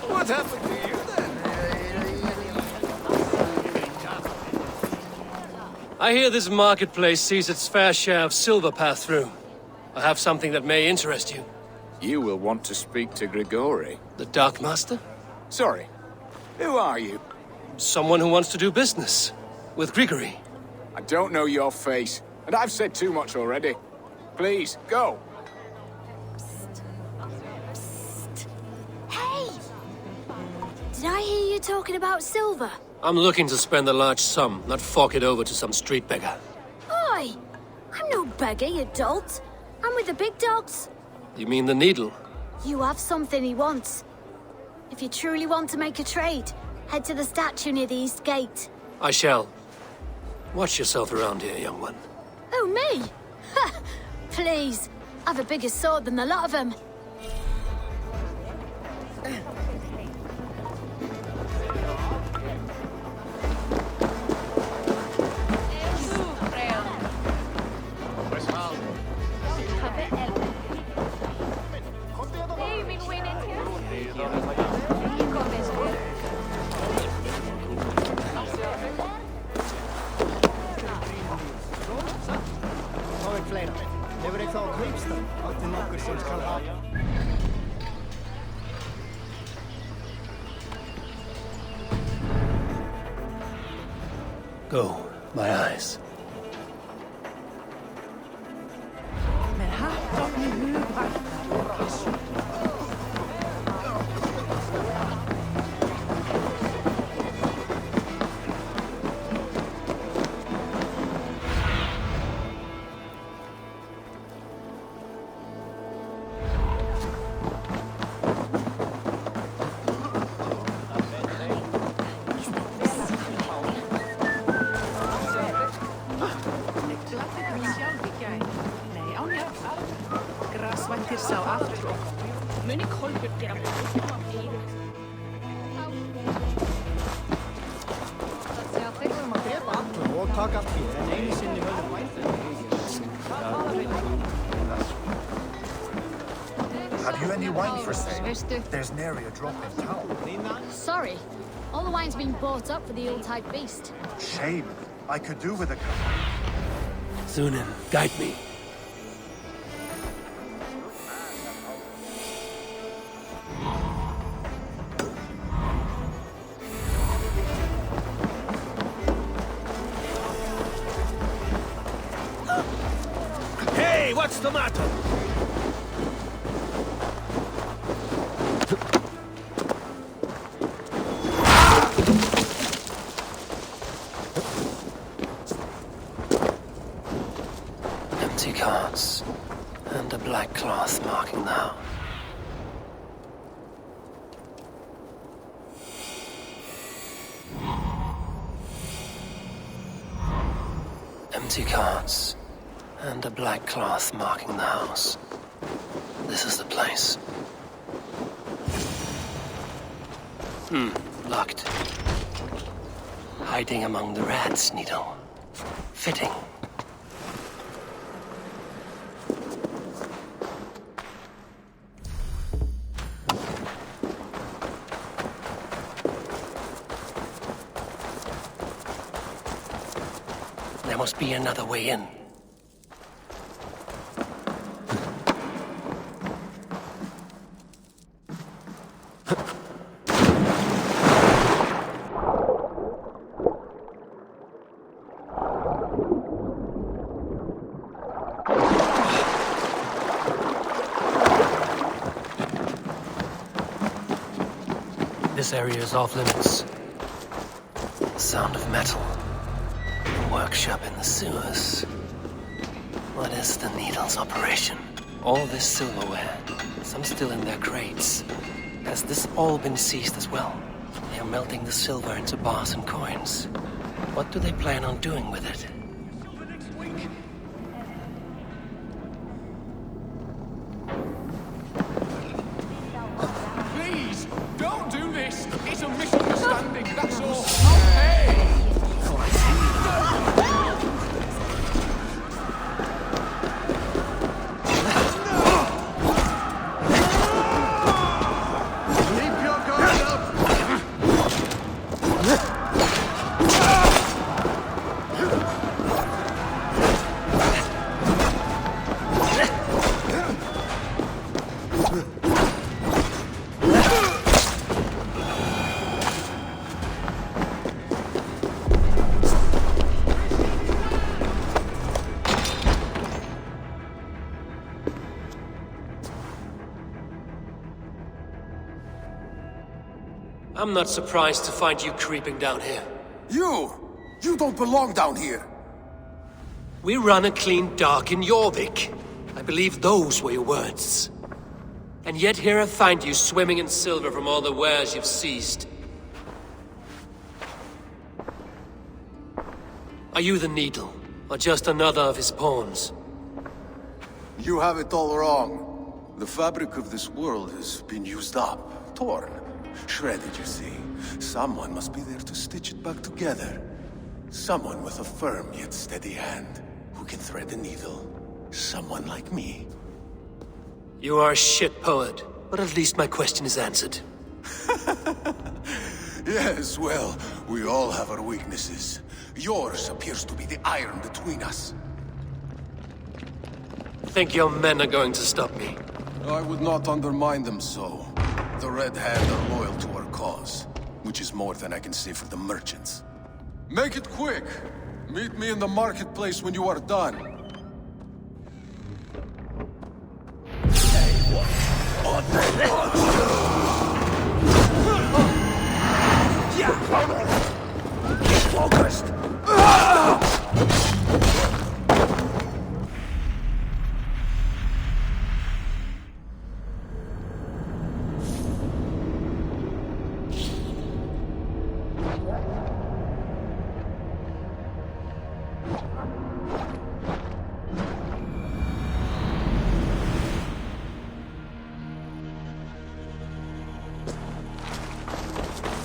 What happened to you then? I hear this marketplace sees its fair share of silver pass through. I have something that may interest you. You will want to speak to Grigori. The Dockmaster? Sorry. Who are you? Someone who wants to do business. With Grigori. I don't know your face, and I've said too much already. Please, go. Hey! Did I hear you talking about silver? I'm looking to spend a large sum, not fork it over to some street beggar. Oi! I'm no beggar, you dolt. I'm with the big dogs. You mean the needle? You have something he wants. If you truly want to make a trade, head to the statue near the east gate. I shall. Watch yourself around here, young one. Oh, me? Ha! Please. I've a bigger sword than the lot of them. Go, my eyes. Have you any wine for sale? There's nary a drop in town. Sorry. All the wine's been bought up for the Yuletide feast. Shame. I could do with a cup. Sunan, guide me. Hey, what's the matter? Empty carts, and a black cloth marking the house. Empty carts, and a black cloth marking the house. This is the place. Locked. Hiding among the rats, Needle. Fitting. There must be another way in. This area is off limits. The sound of metal. Workshop in the sewers. What is the Needle's operation? All this silverware, some still in their crates. Has this all been seized as well? They are melting the silver into bars and coins. What do they plan on doing with it? Please, don't do this. It's a misunderstanding, that's all. Hey! I'm not surprised to find you creeping down here. You don't belong down here. We run a clean dock in Eurvik. I believe those were your words. And yet here I find you swimming in silver from all the wares you've seized. Are you the Needle, or just another of his pawns? You have it all wrong. The fabric of this world has been used up, torn, shredded, you see. Someone must be there to stitch it back together. Someone with a firm yet steady hand, who can thread the needle. Someone like me. You are a shit poet, but at least my question is answered. Yes, well, we all have our weaknesses. Yours appears to be the iron between us. Think your men are going to stop me? I would not undermine them so. The Red Hand are loyal to our cause, which is more than I can say for the merchants. Make it quick! Meet me in the marketplace when you are done. Focused!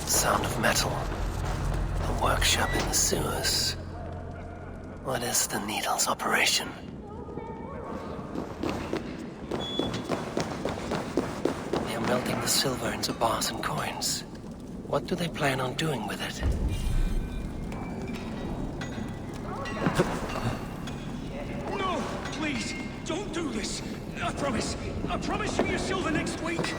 Sound of metal. A workshop in the sewers. What is the Needle's operation? They are melting the silver into bars and coins. What do they plan on doing with it? No! Please! Don't do this! I promise you your silver next week!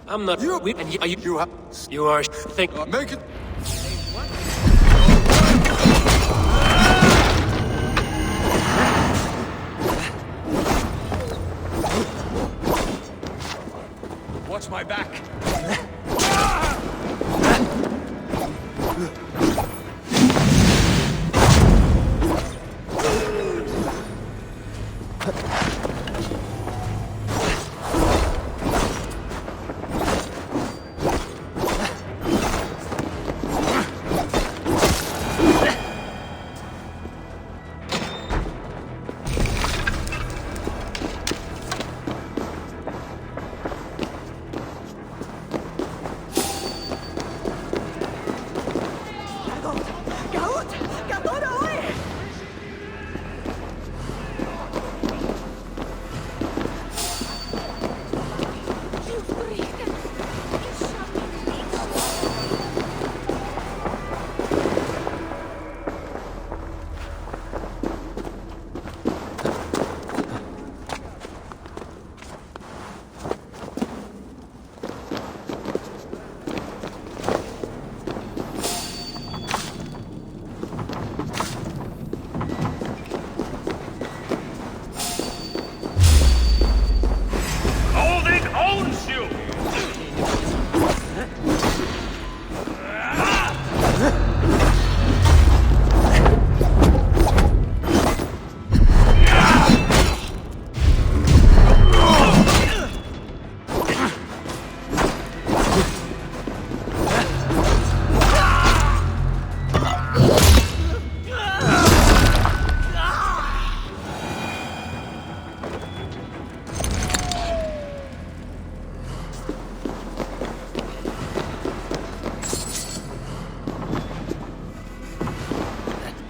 I'm not. You. You are. Think. Make it. Watch my back.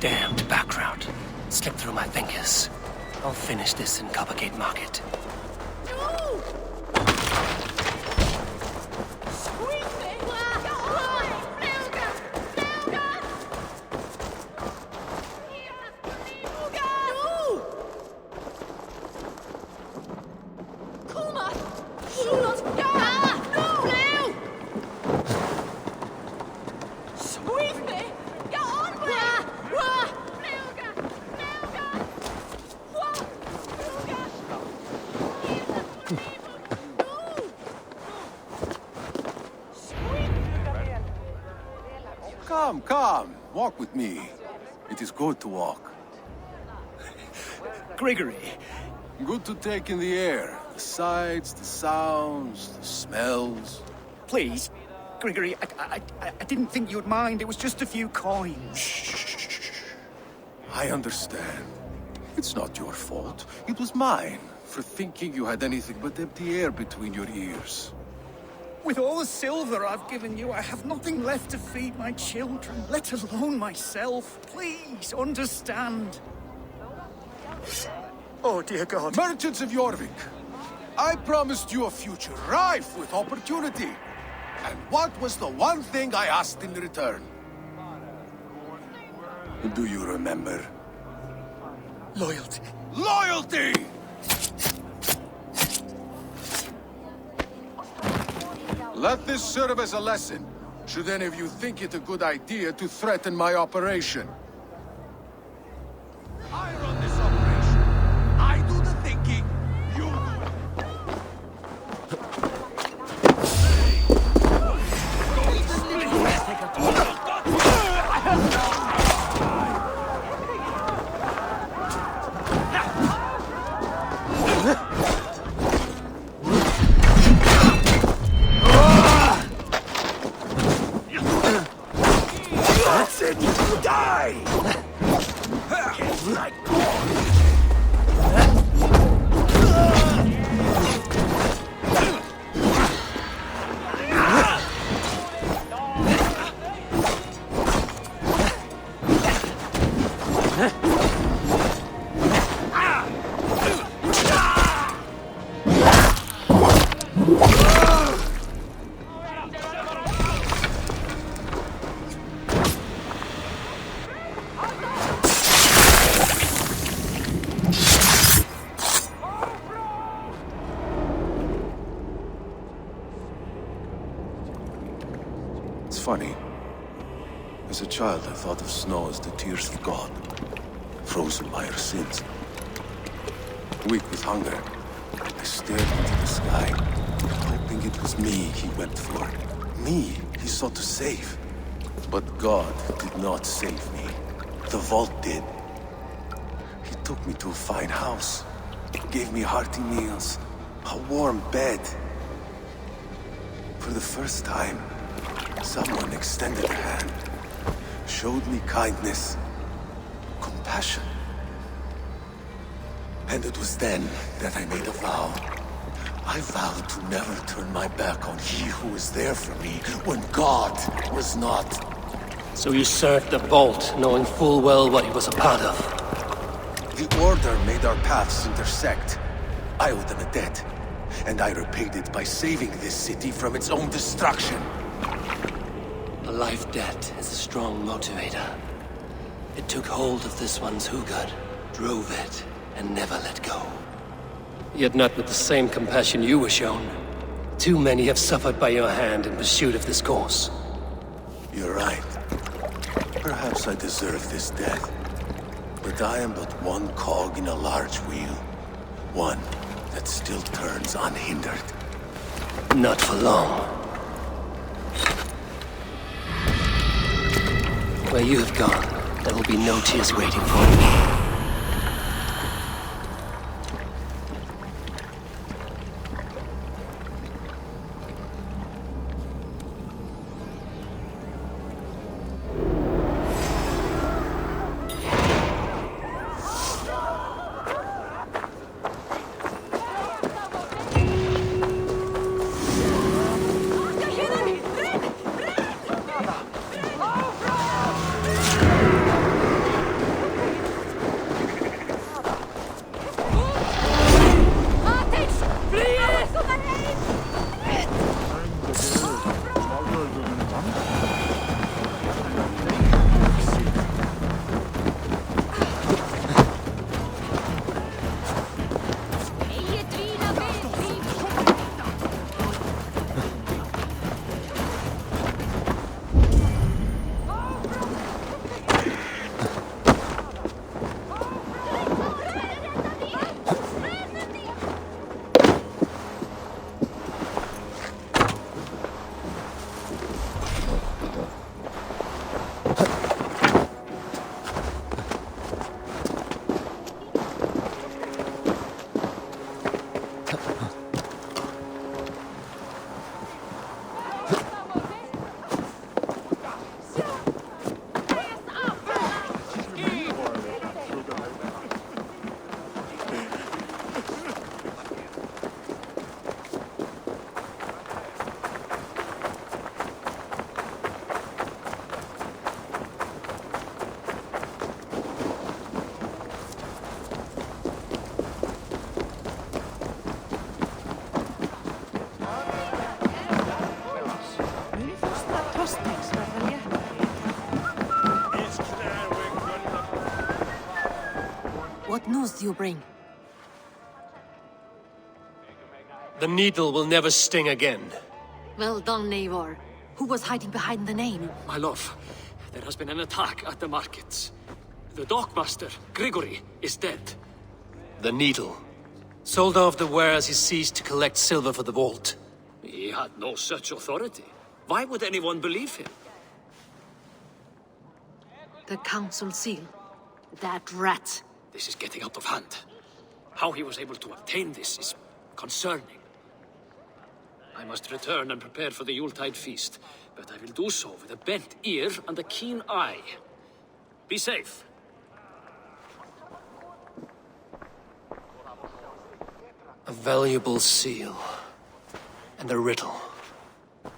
Damned back route. Slipped through my fingers. I'll finish this in Coppergate Market. No! Squeeze it! Come, come. Walk with me. It is good to walk. Gregory. Good to take in the air. The sights, the sounds, the smells. Please, Gregory, I didn't think you'd mind. It was just a few coins. Shh. I understand. It's not your fault. It was mine, for thinking you had anything but empty air between your ears. With all the silver I've given you, I have nothing left to feed my children, let alone myself. Please, understand. Oh, dear God. Merchants of Eurvik, I promised you a future rife with opportunity. And what was the one thing I asked in return? Do you remember? Loyalty. Loyalty! Let this serve as a lesson, should any of you think it a good idea to threaten my operation. I run this operation. I do the thinking. You That's it! You die! funny. As a child, I thought of snow as the tears of God, frozen by our sins. Weak with hunger, I stared into the sky, hoping it was me he went for. Me he sought to save. But God did not save me. The vault did. He took me to a fine house, gave me hearty meals, a warm bed. For the first time, someone extended a hand, showed me kindness, compassion. And it was then that I made a vow. I vowed to never turn my back on he who was there for me when God was not. So you served the Vault, knowing full well what he was a part of. The Order made our paths intersect. I owed them a debt, and I repaid it by saving this city from its own destruction. A life debt is a strong motivator. It took hold of this one's Hugad, drove it, and never let go. Yet not with the same compassion you were shown. Too many have suffered by your hand in pursuit of this course. You're right. Perhaps I deserve this death. But I am but one cog in a large wheel. One that still turns unhindered. Not for long. Where you have gone, there will be no tears waiting for you. What news do you bring? The needle will never sting again. Well done, Eivor. Who was hiding behind the name? My love, there has been an attack at the markets. The dockmaster, Grigory, is dead. The needle. Sold off the wares he seized to collect silver for the vault. He had no such authority. Why would anyone believe him? The council seal. That rat. This is getting out of hand. How he was able to obtain this is concerning. I must return and prepare for the Yuletide feast, but I will do so with a bent ear and a keen eye. Be safe. A valuable seal. And a riddle.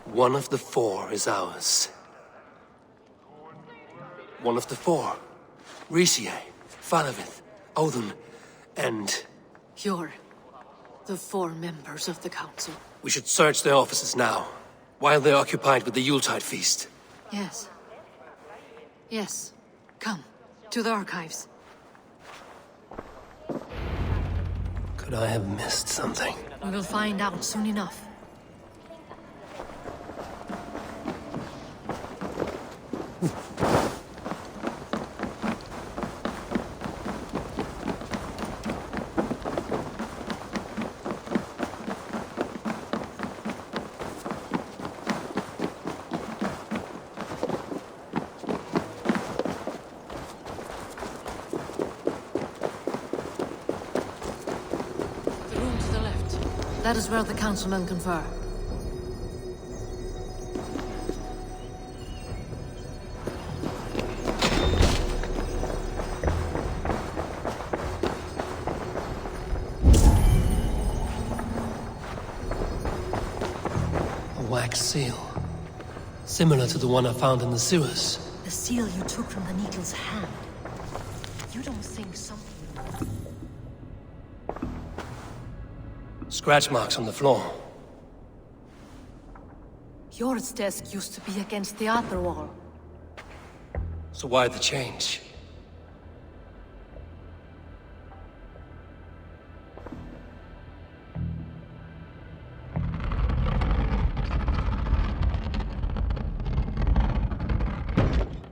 One of the four is ours. One of the four. Eurvicscire, Falavith, Odin, and... You're the four members of the council. We should search their offices now, while they're occupied with the Yuletide feast. Yes. Yes. Come, to the archives. Could I have missed something? We will find out soon enough. That is where the councilmen confer. A wax seal. Similar to the one I found in the sewers. The seal you took from the needle's hand. You don't think something... Scratch marks on the floor. Yours desk used to be against the other wall. So why the change?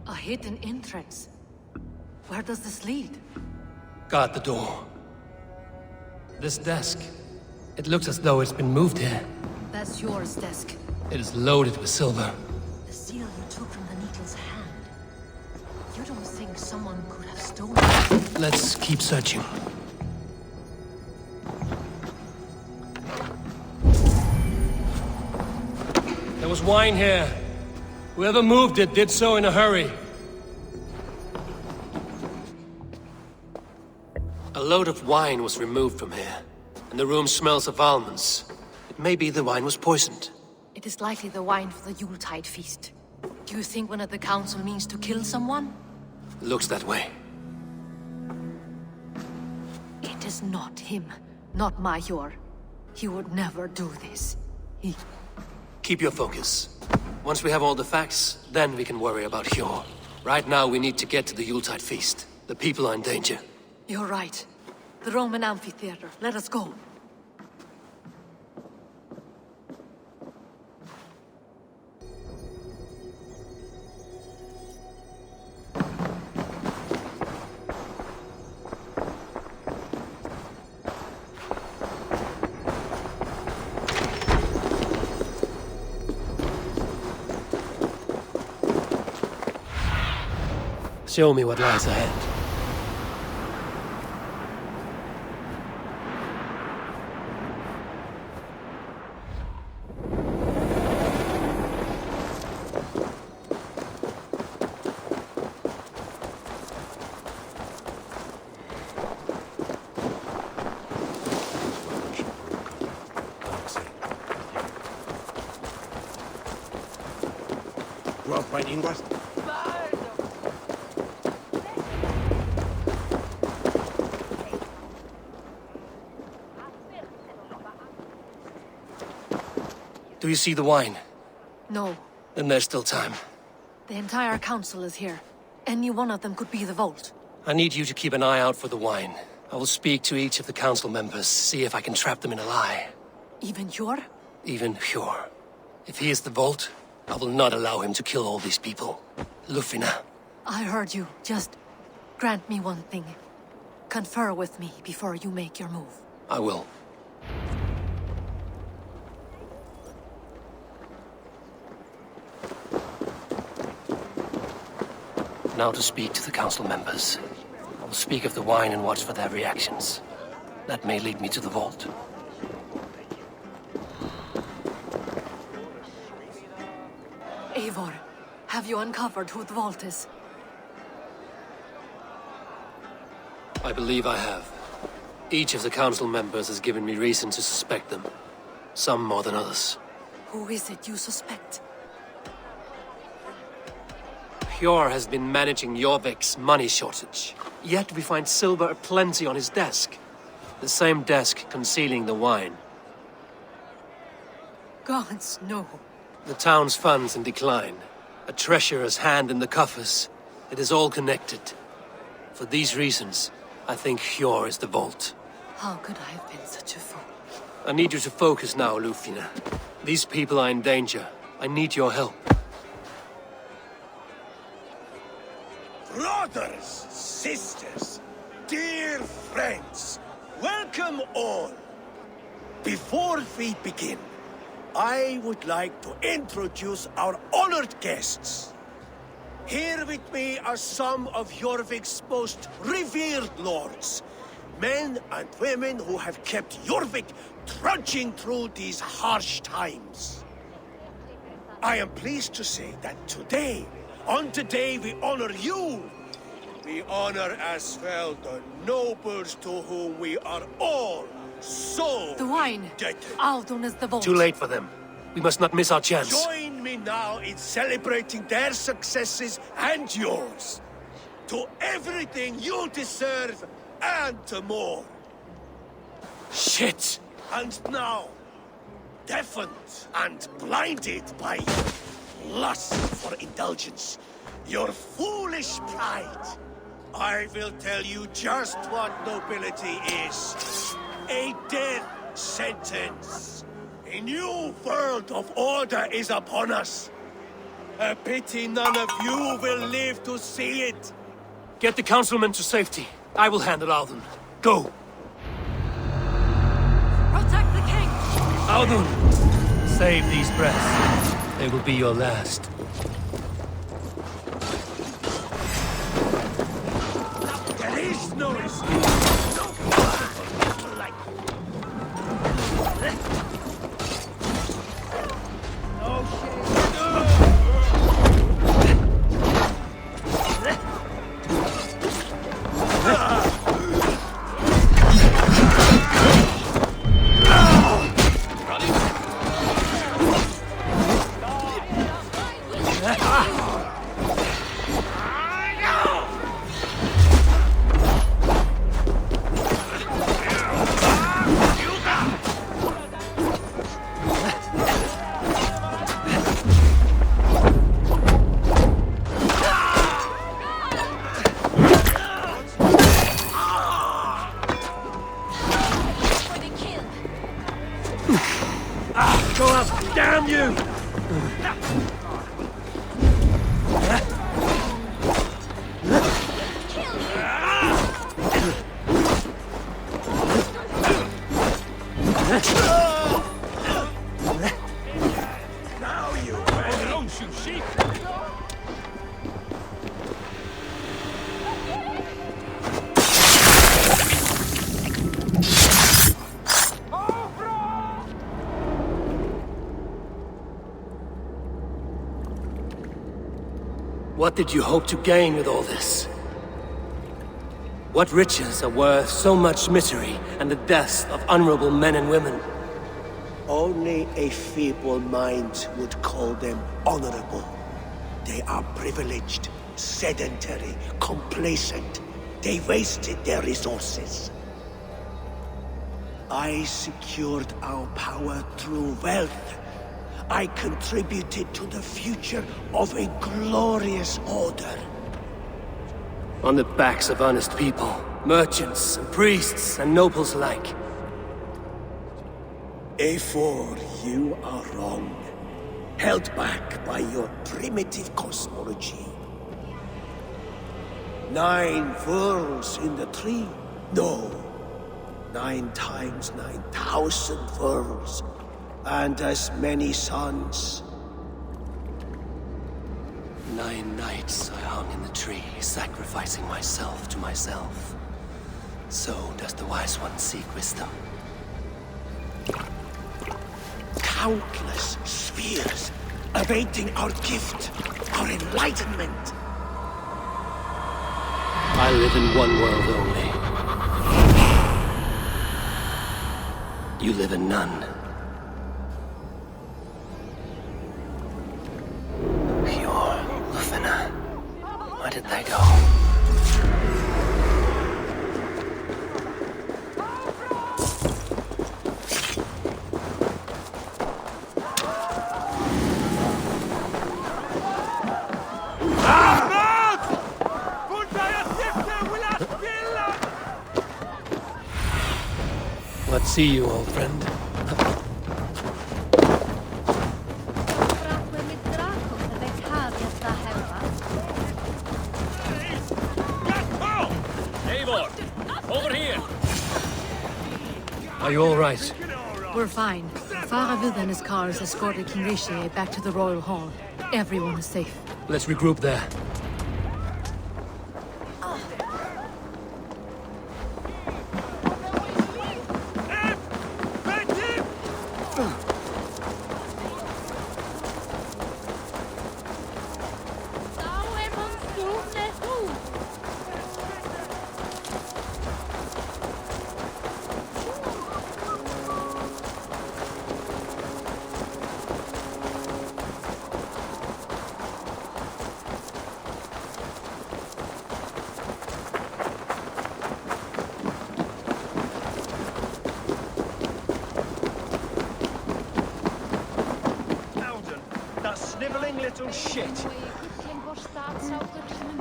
A hidden entrance. Where does this lead? Guard the door. This desk. It looks as though it's been moved here. That's yours desk. It is loaded with silver. The seal you took from the needle's hand. You don't think someone could have stolen it? Let's keep searching. There was wine here. Whoever moved it did so in a hurry. A load of wine was removed from here, and the room smells of almonds. It may be the wine was poisoned. It is likely the wine for the Yuletide feast. Do you think one of the council means to kill someone? Looks that way. It is not him, not Major. He would never do this. He... Keep your focus. Once we have all the facts, then we can worry about Hjor. Right now we need to get to the Yuletide feast. The people are in danger. You're right. The Roman amphitheater. Let us go. Show me what lies ahead. Do you see the wine? No. Then there's still time. The entire council is here. Any one of them could be the vault. I need you to keep an eye out for the wine. I will speak to each of the council members, see if I can trap them in a lie. Even Hjor? Even Hjor. If he is the Vault, I will not allow him to kill all these people. Lufina. I heard you. Just grant me one thing. Confer with me before you make your move. I will. Now to speak to the council members. I will speak of the wine and watch for their reactions. That may lead me to the Vault. Eivor, have you uncovered who the Vault is? I believe I have. Each of the council members has given me reason to suspect them. Some more than others. Who is it you suspect? Hjor has been managing Eurvik's money shortage. Yet we find silver aplenty on his desk. The same desk concealing the wine. Gods, no. The town's funds in decline. A treasurer's hand in the coffers. It is all connected. For these reasons, I think Hjor is the Vault. How could I have been such a fool? I need you to focus now, Lufina. These people are in danger. I need your help. Brothers, sisters, dear friends, welcome all. Before we begin, I would like to introduce our honored guests. Here with me are some of Eurvik's most revered lords. Men and women who have kept Eurvik trudging through these harsh times. I am pleased to say that today, on the day we honor you, we honor as well the nobles to whom we are all so the wine. indebted. Aldon is the Vault. Too late for them. We must not miss our chance. Join me now in celebrating their successes and yours. To everything you deserve and more. Shit! And now, deafened and blinded by lust for indulgence, your foolish pride, I will tell you just what nobility is. A death sentence. A new world of order is upon us. A pity none of you will live to see it. Get the councilmen to safety. I will handle Aldon. Go! Protect the king! Aldon! Save these breaths. They will be your last. There is no escape. Go up! Damn you! Now you don't shoot sheep! What did you hope to gain with all this? What riches are worth so much misery and the deaths of honorable men and women? Only a feeble mind would call them honorable. They are privileged, sedentary, complacent. They wasted their resources. I secured our power through wealth. I contributed to the future of a glorious order. On the backs of honest people. Merchants and priests and nobles alike. Eivor, you are wrong. Held back by your primitive cosmology. 9 worlds in the tree? No. 9 times 9,000 worlds. And as many suns. 9 nights I hung in the tree, sacrificing myself to myself. So does the Wise One seek wisdom. Countless spheres, awaiting our gift, our enlightenment. I live in one world only. You live in none. Where did they go? Let's see you, old friend. Are you all right? We're fine. Faravid and his cars escorted King Rishi back to the Royal Hall. Everyone is safe. Let's regroup there. Little shit.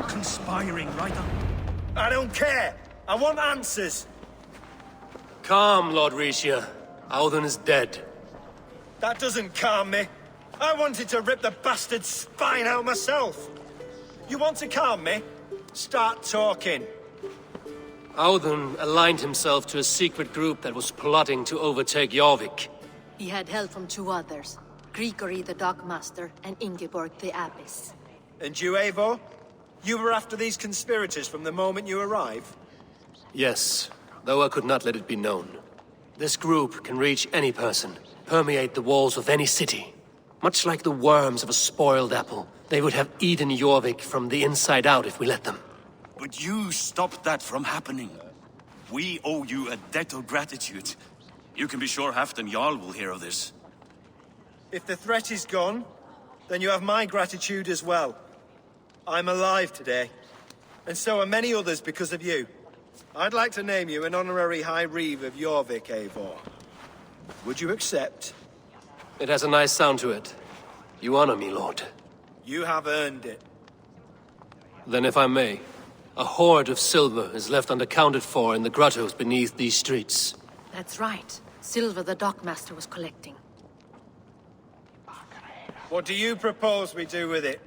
Conspiring, right? I don't care. I want answers. Calm, Lord Rishi. Audun is dead. That doesn't calm me. I wanted to rip the bastard's spine out myself. You want to calm me? Start talking. Audun aligned himself to a secret group that was plotting to overtake Jorvik. He had help from 2 others. Grigory the Dockmaster and Ingeborg the Abbess. And you, Eivor? You were after these conspirators from the moment you arrived? Yes, though I could not let it be known. This group can reach any person, permeate the walls of any city. Much like the worms of a spoiled apple, they would have eaten Jorvik from the inside out if we let them. But you stopped that from happening. We owe you a debt of gratitude. You can be sure Halfdan Jarl will hear of this. If the threat is gone, then you have my gratitude as well. I'm alive today, and so are many others because of you. I'd like to name you an honorary High Reeve of Jorvik, Eivor. Would you accept? It has a nice sound to it. You honor me, Lord. You have earned it. Then if I may, a hoard of silver is left unaccounted for in the grottos beneath these streets. That's right. Silver the Dockmaster was collecting. What do you propose we do with it?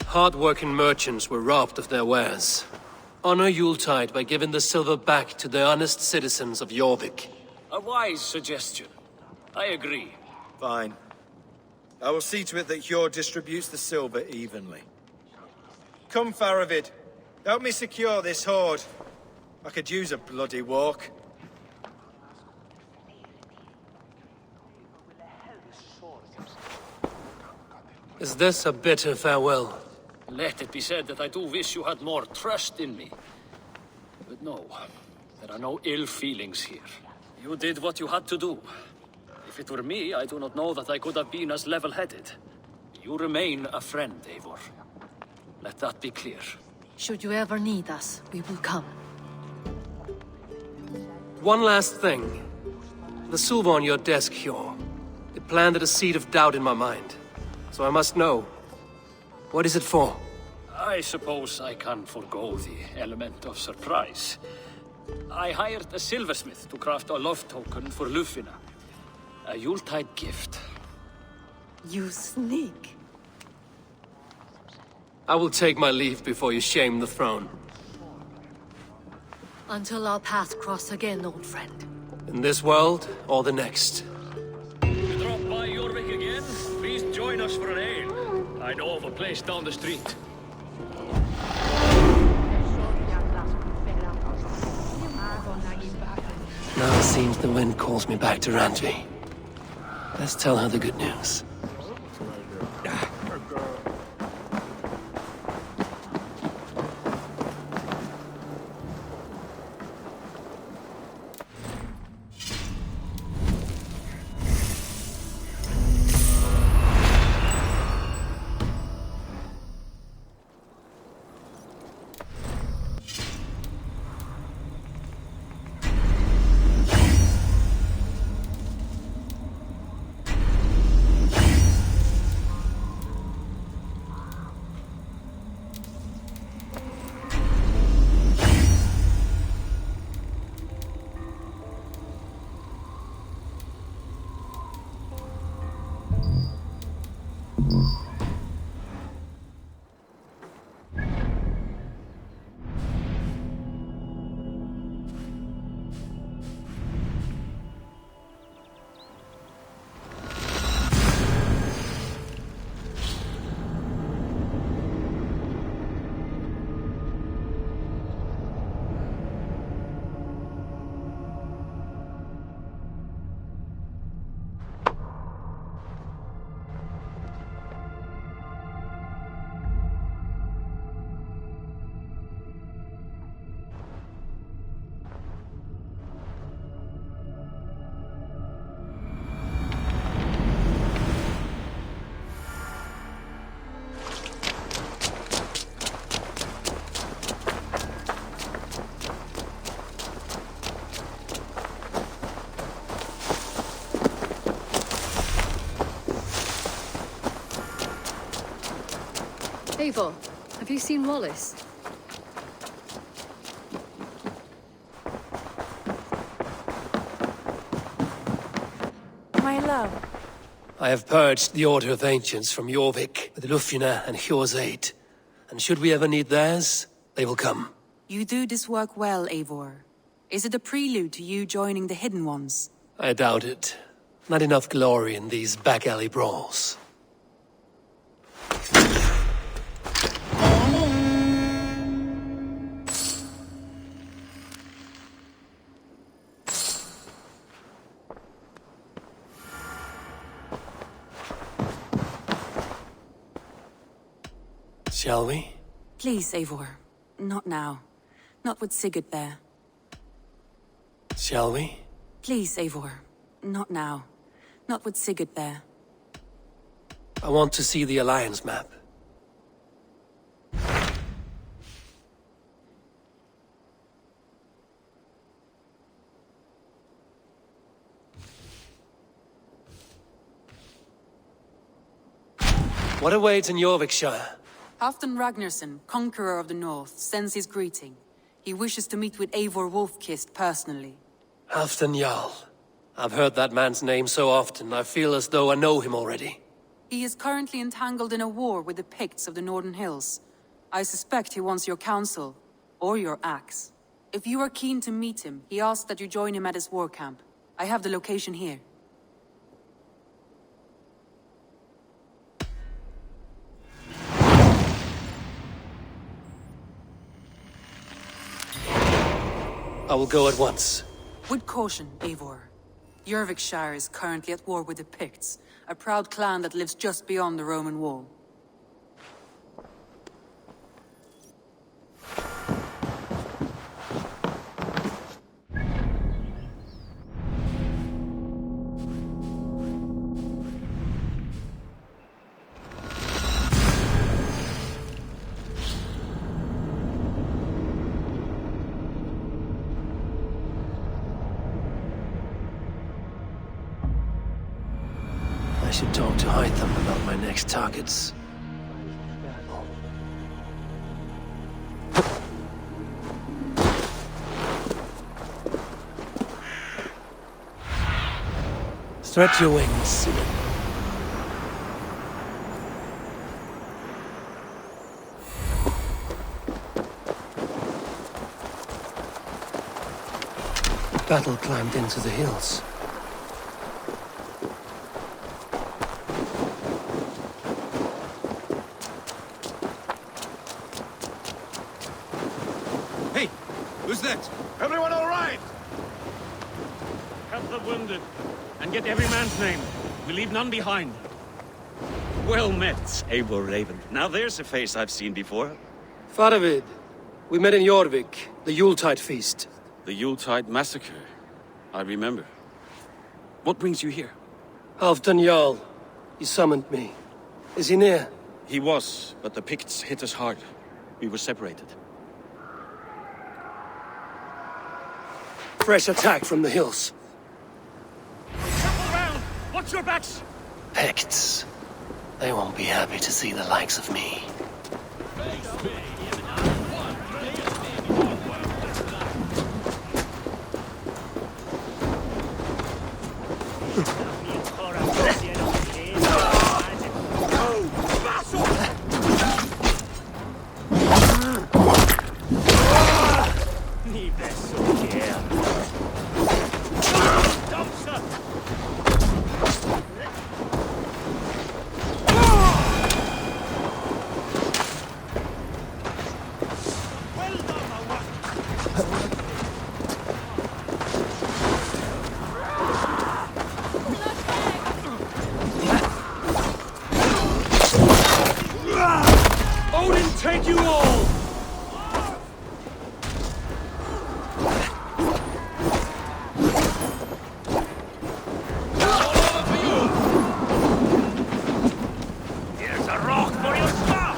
Hard-working merchants were robbed of their wares. Honor Yuletide by giving the silver back to the honest citizens of Jorvik. A wise suggestion. I agree. Fine. I will see to it that Hjor distributes the silver evenly. Come, Faravid. Help me secure this hoard. I could use a bloody walk. Is this a bitter farewell? Let it be said that I do wish you had more trust in me. But no, there are no ill feelings here. You did what you had to do. If it were me, I do not know that I could have been as level-headed. You remain a friend, Eivor. Let that be clear. Should you ever need us, we will come. One last thing. The silver on your desk, Hjor. It planted a seed of doubt in my mind. So I must know. What is it for? I suppose I can forgo the element of surprise. I hired a silversmith to craft a love token for Lufina. A Yuletide gift. You sneak. I will take my leave before you shame the throne. Until our paths cross again, old friend. In this world, or the next. You drop by Eurvik again? Please join us for an ale. I know of a place down the street. Now it seems the wind calls me back to Randvi. Let's tell her the good news. Eivor, have you seen Wallace? My love. I have purged the Order of Ancients from Eurvik with Lufina and Hjor's aid. And should we ever need theirs, they will come. You do this work well, Eivor. Is it a prelude to you joining the Hidden Ones? I doubt it. Not enough glory in these back-alley brawls. Shall we? Please, Eivor. Not now. Not with Sigurd there. Shall we? Please, Eivor. Not now. Not with Sigurd there. I want to see the Alliance map. What awaits in Eurvicscire? Halfdan Ragnarsson, Conqueror of the North, sends his greeting. He wishes to meet with Eivor Wolfkist personally. Halfdan Jarl. I've heard that man's name so often, I feel as though I know him already. He is currently entangled in a war with the Picts of the Northern Hills. I suspect he wants your counsel, or your axe. If you are keen to meet him, he asks that you join him at his war camp. I have the location here. I will go at once. With caution, Eivor. Eurvicscire is currently at war with the Picts, a proud clan that lives just beyond the Roman wall. I should talk to Hytham about my next targets. Stretch your wings. Battle climbed into the hills. Hey, who's that? Everyone all right? Help the wounded, and get every man's name. We leave none behind. Well met, Eivor Raven. Now there's a face I've seen before. Faravid, we met in Eurvik, the Yuletide feast. The Yuletide massacre. I remember. What brings you here? Halfdan Jarl. He summoned me. Is he near? He was, but the Picts hit us hard. We were separated. Fresh attack from the hills. Circle round! Watch your backs! Picts. They won't be happy to see the likes of me. Take you all! Here's a rock for your star!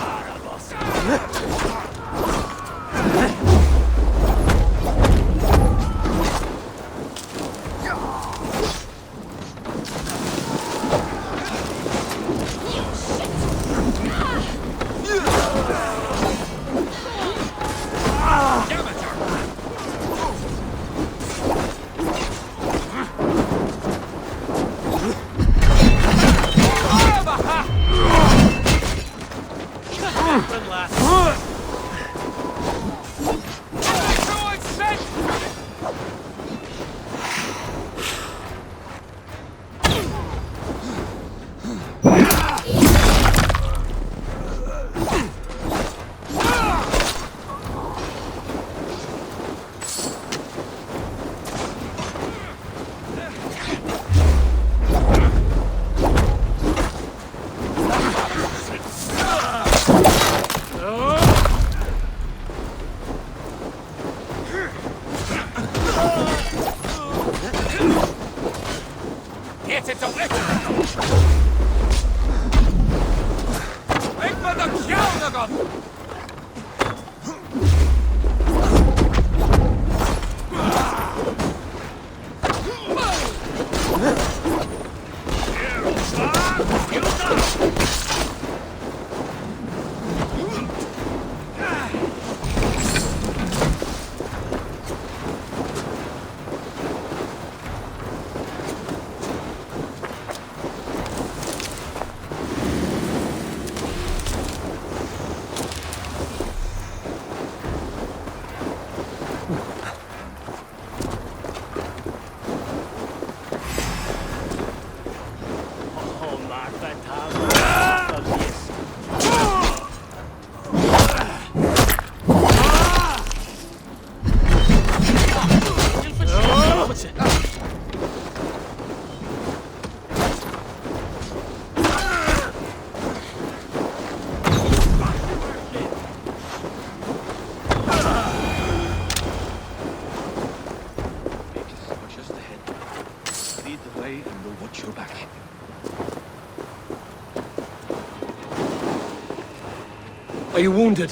Are you wounded?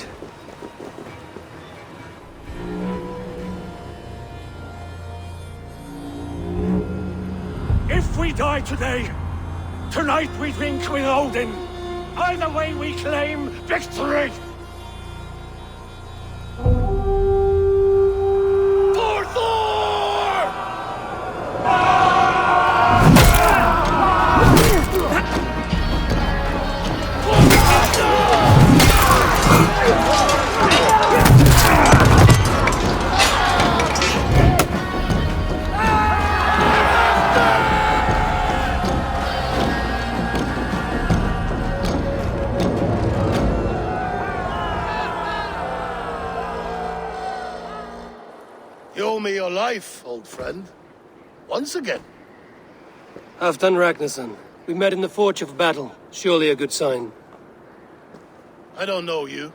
If we die today, tonight we drink with Odin. Either way we claim victory! For Thor! You owe me your life, old friend. Once again. Halfdan Ragnarsson. We met in the Forge of Battle. Surely a good sign. I don't know you.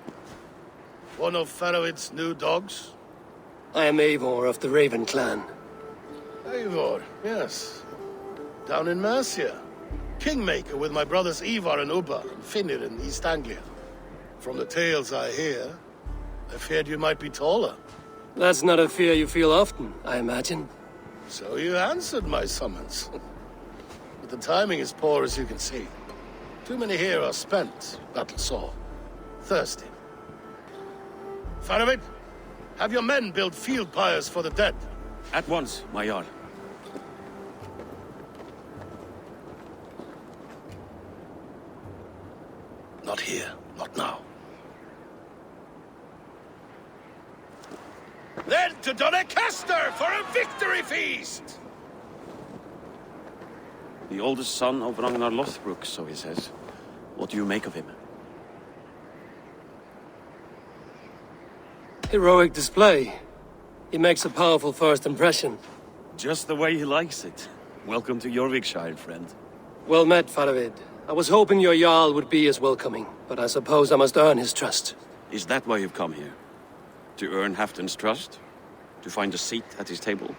One of Faroid's new dogs? I am Eivor of the Raven clan. Eivor, yes. Down in Mercia. Kingmaker with my brothers Ivar and Ubba and Finnr in East Anglia. From the tales I hear, I feared you might be taller. That's not a fear you feel often, I imagine. So you answered my summons. But the timing is poor, as you can see. Too many here are spent, battle-sore, thirsty. Faroid, have your men build field pyres for the dead. At once, my Jarl. Not here, not now. Then to Doncaster for a victory feast! The oldest son of Ragnar Lothbrok, so he says. What do you make of him? Heroic display. He makes a powerful first impression. Just the way he likes it. Welcome to Eurvicscire, friend. Well met, Faroid. I was hoping your Jarl would be as welcoming, but I suppose I must earn his trust. Is that why you've come here? To earn Halfdan's trust? To find a seat at his table?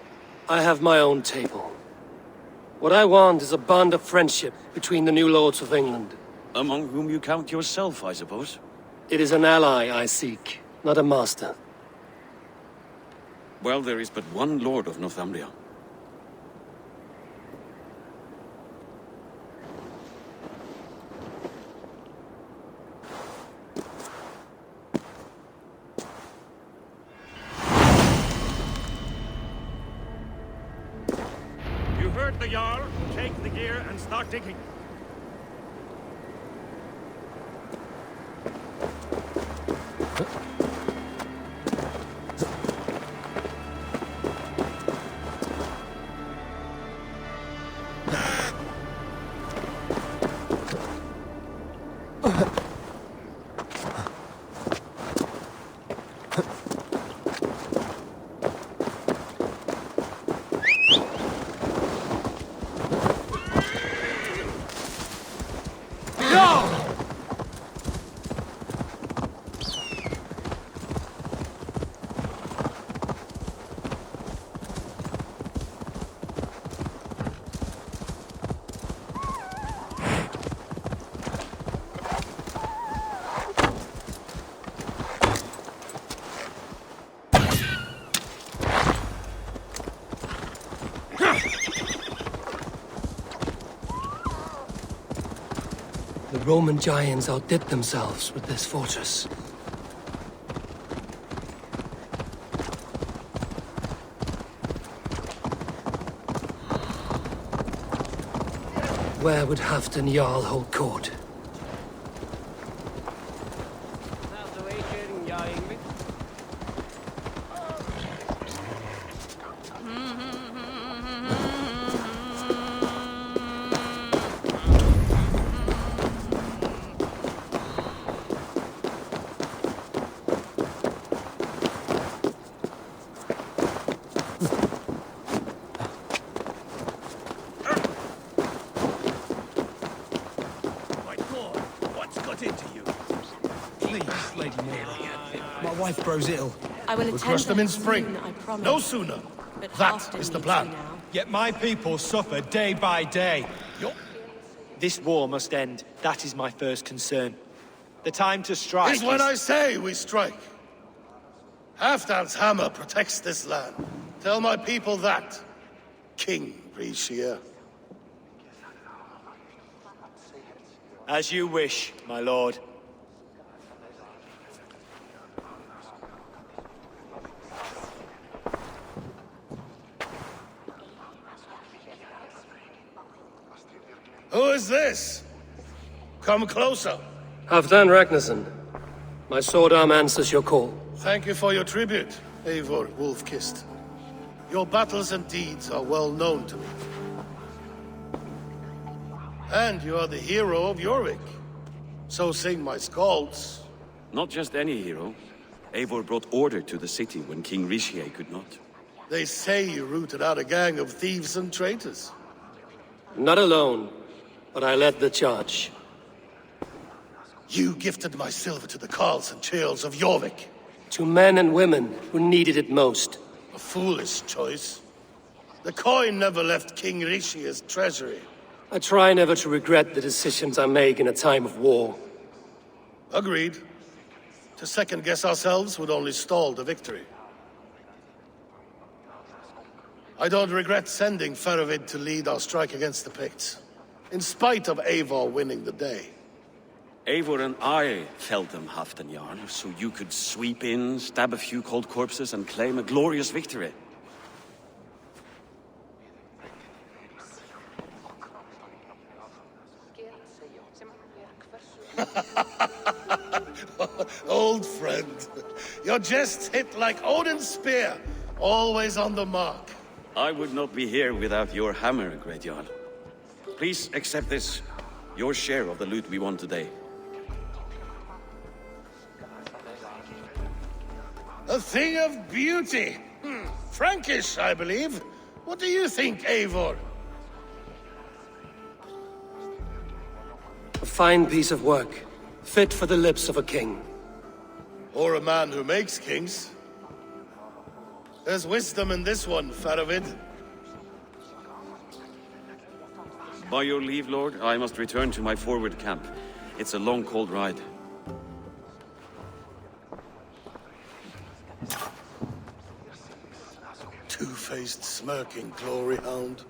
I have my own table. What I want is a bond of friendship between the new lords of England. Among whom you count yourself, I suppose? It is an ally I seek, not a master. Well, there is but one lord of Northumbria. You heard the Jarl. Take the gear and start digging. The Roman giants outdid themselves with this fortress. Where would Halfdan Jarl hold court? Wife grows ill. I will We'll attend crush them in her spring. soon, I promise. No sooner. But That Halfdan is the needs plan. you now. Yet my people suffer day by day. This war must end. That is my first concern. The time to strike Is when I say we strike. Halfdan's hammer protects this land. Tell my people that, King Eurvicscire. As you wish, my lord. Who is this? Come closer. Halfdan Ragnarsson. My sword arm answers your call. Thank you for your tribute, Eivor Wolf-Kissed. Your battles and deeds are well known to me. And you are the hero of Eurvik. So sing my skalds. Not just any hero. Eivor brought order to the city when King Eurvicscire could not. They say you rooted out a gang of thieves and traitors. Not alone, but I led the charge. You gifted my silver to the carls and churls of Eurvik. To men and women who needed it most. A foolish choice. The coin never left King Rishia's treasury. I try never to regret the decisions I make in a time of war. Agreed. To second-guess ourselves would only stall the victory. I don't regret sending Faravid to lead our strike against the Picts, in spite of Eivor winning the day. Eivor and I felled them, Halfdan, so you could sweep in, stab a few cold corpses, and claim a glorious victory. Old friend, your jests hit like Odin's spear, always on the mark. I would not be here without your hammer, Great Jarl. Please accept this, your share of the loot we won today. A thing of beauty. Frankish, I believe. What do you think, Eivor? A fine piece of work, fit for the lips of a king. Or a man who makes kings. There's wisdom in this one, Faravid. By your leave, Lord, I must return to my forward camp. It's a long, cold ride. Two-faced, smirking glory hound.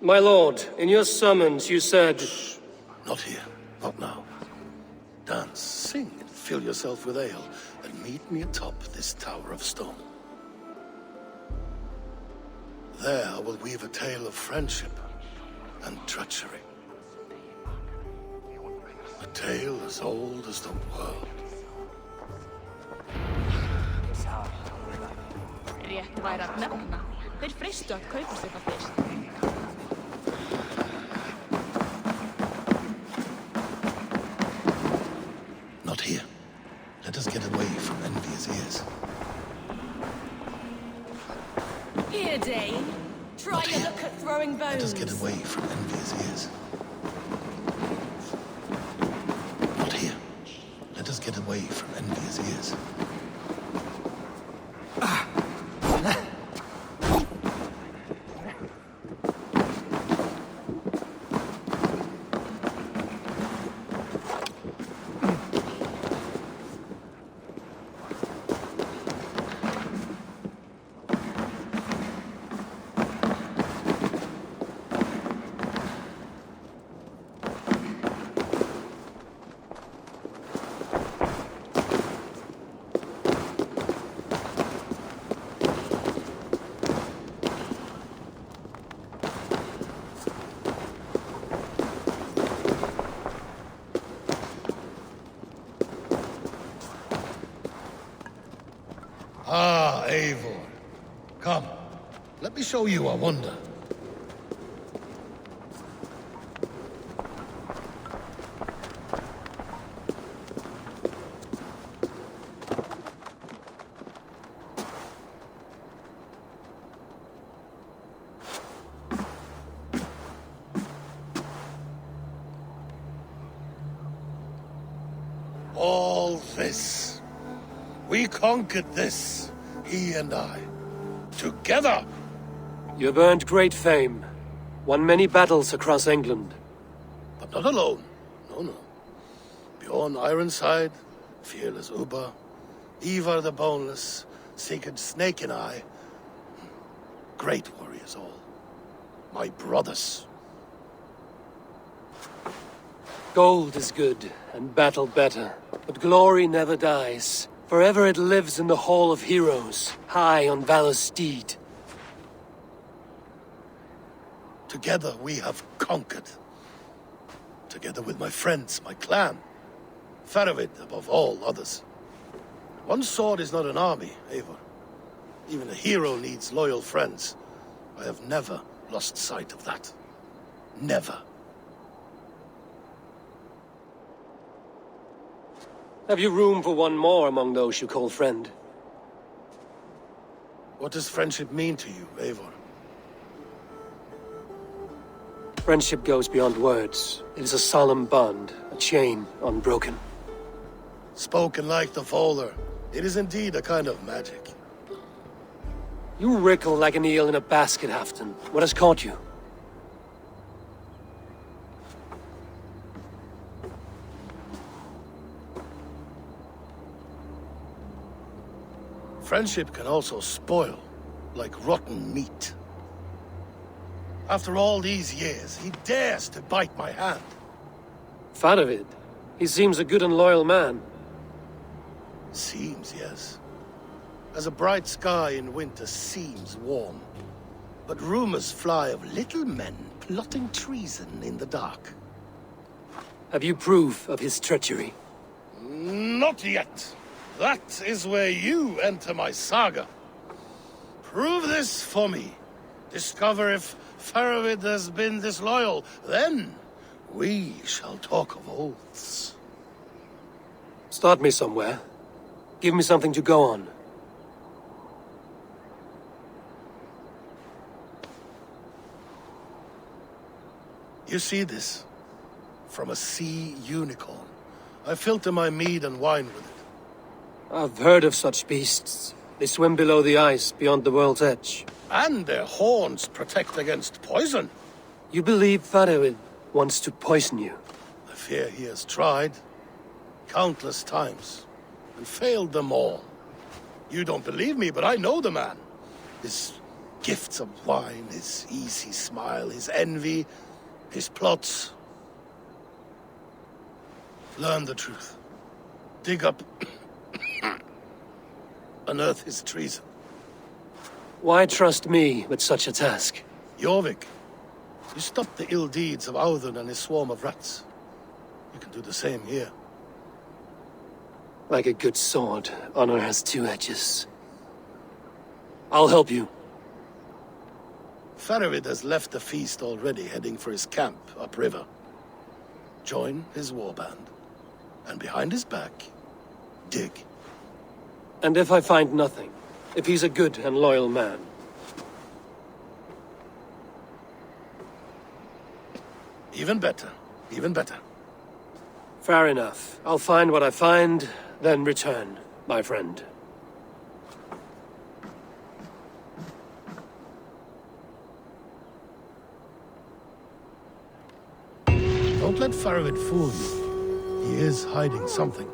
My lord, in your summons you said... Shh. Not here. Not now. Dance, sing, and fill yourself with ale, and meet me atop this tower of stone. There I will weave a tale of friendship and treachery. A tale as old as the world. Rétt væri að nefna. Þeir freistu að kaupa sig það fyrst. Not here. Let us get away from envious ears. Here, Dane. Try your luck at throwing bones. Let us get away from envious ears. Not here. Let us get away from envious ears. Ah, Eivor. Come, let me show you a wonder. All this. We conquered this, he and I. Together! You have earned great fame. Won many battles across England. But not alone. No. Bjorn Ironside, fearless Uber, Ivar the Boneless, Sigurd Snake and I. Great warriors all. My brothers. Gold is good, and battle better. But glory never dies. Forever it lives in the Hall of Heroes, high on Valor's steed. Together we have conquered. Together with my friends, my clan. Faravid above all others. One sword is not an army, Eivor. Even a hero needs loyal friends. I have never lost sight of that. Never. Have you room for one more among those you call friend? What does friendship mean to you, Eivor? Friendship goes beyond words. It is a solemn bond, a chain unbroken. Spoken like the Fowler, it is indeed a kind of magic. You wriggle like an eel in a basket, Halfdan. What has caught you? Friendship can also spoil, like rotten meat. After all these years, he dares to bite my hand. Faravid? He seems a good and loyal man. Seems, yes. As a bright sky in winter seems warm. But rumors fly of little men plotting treason in the dark. Have you proof of his treachery? Not yet. That is where you enter my saga. Prove this for me. Discover if Faravid has been disloyal. Then we shall talk of oaths. Start me somewhere. Give me something to go on. You see this? From a sea unicorn. I filter my mead and wine with it. I've heard of such beasts. They swim below the ice, beyond the world's edge. And their horns protect against poison. You believe Faravid wants to poison you? I fear he has tried. Countless times. And failed them all. You don't believe me, but I know the man. His gifts of wine, his easy smile, his envy, his plots. Learn the truth. Dig up... unearth his treason. Why trust me with such a task? Jorvik, you stopped the ill deeds of Audun and his swarm of rats. You can do the same here. Like a good sword, honor has two edges. I'll help you. Faravid has left the feast already, heading for his camp upriver. Join his warband, and behind his back, dig. And if I find nothing? If he's a good and loyal man? Even better. Even better. Fair enough. I'll find what I find, then return, my friend. Don't let Faravid fool you. He is hiding something.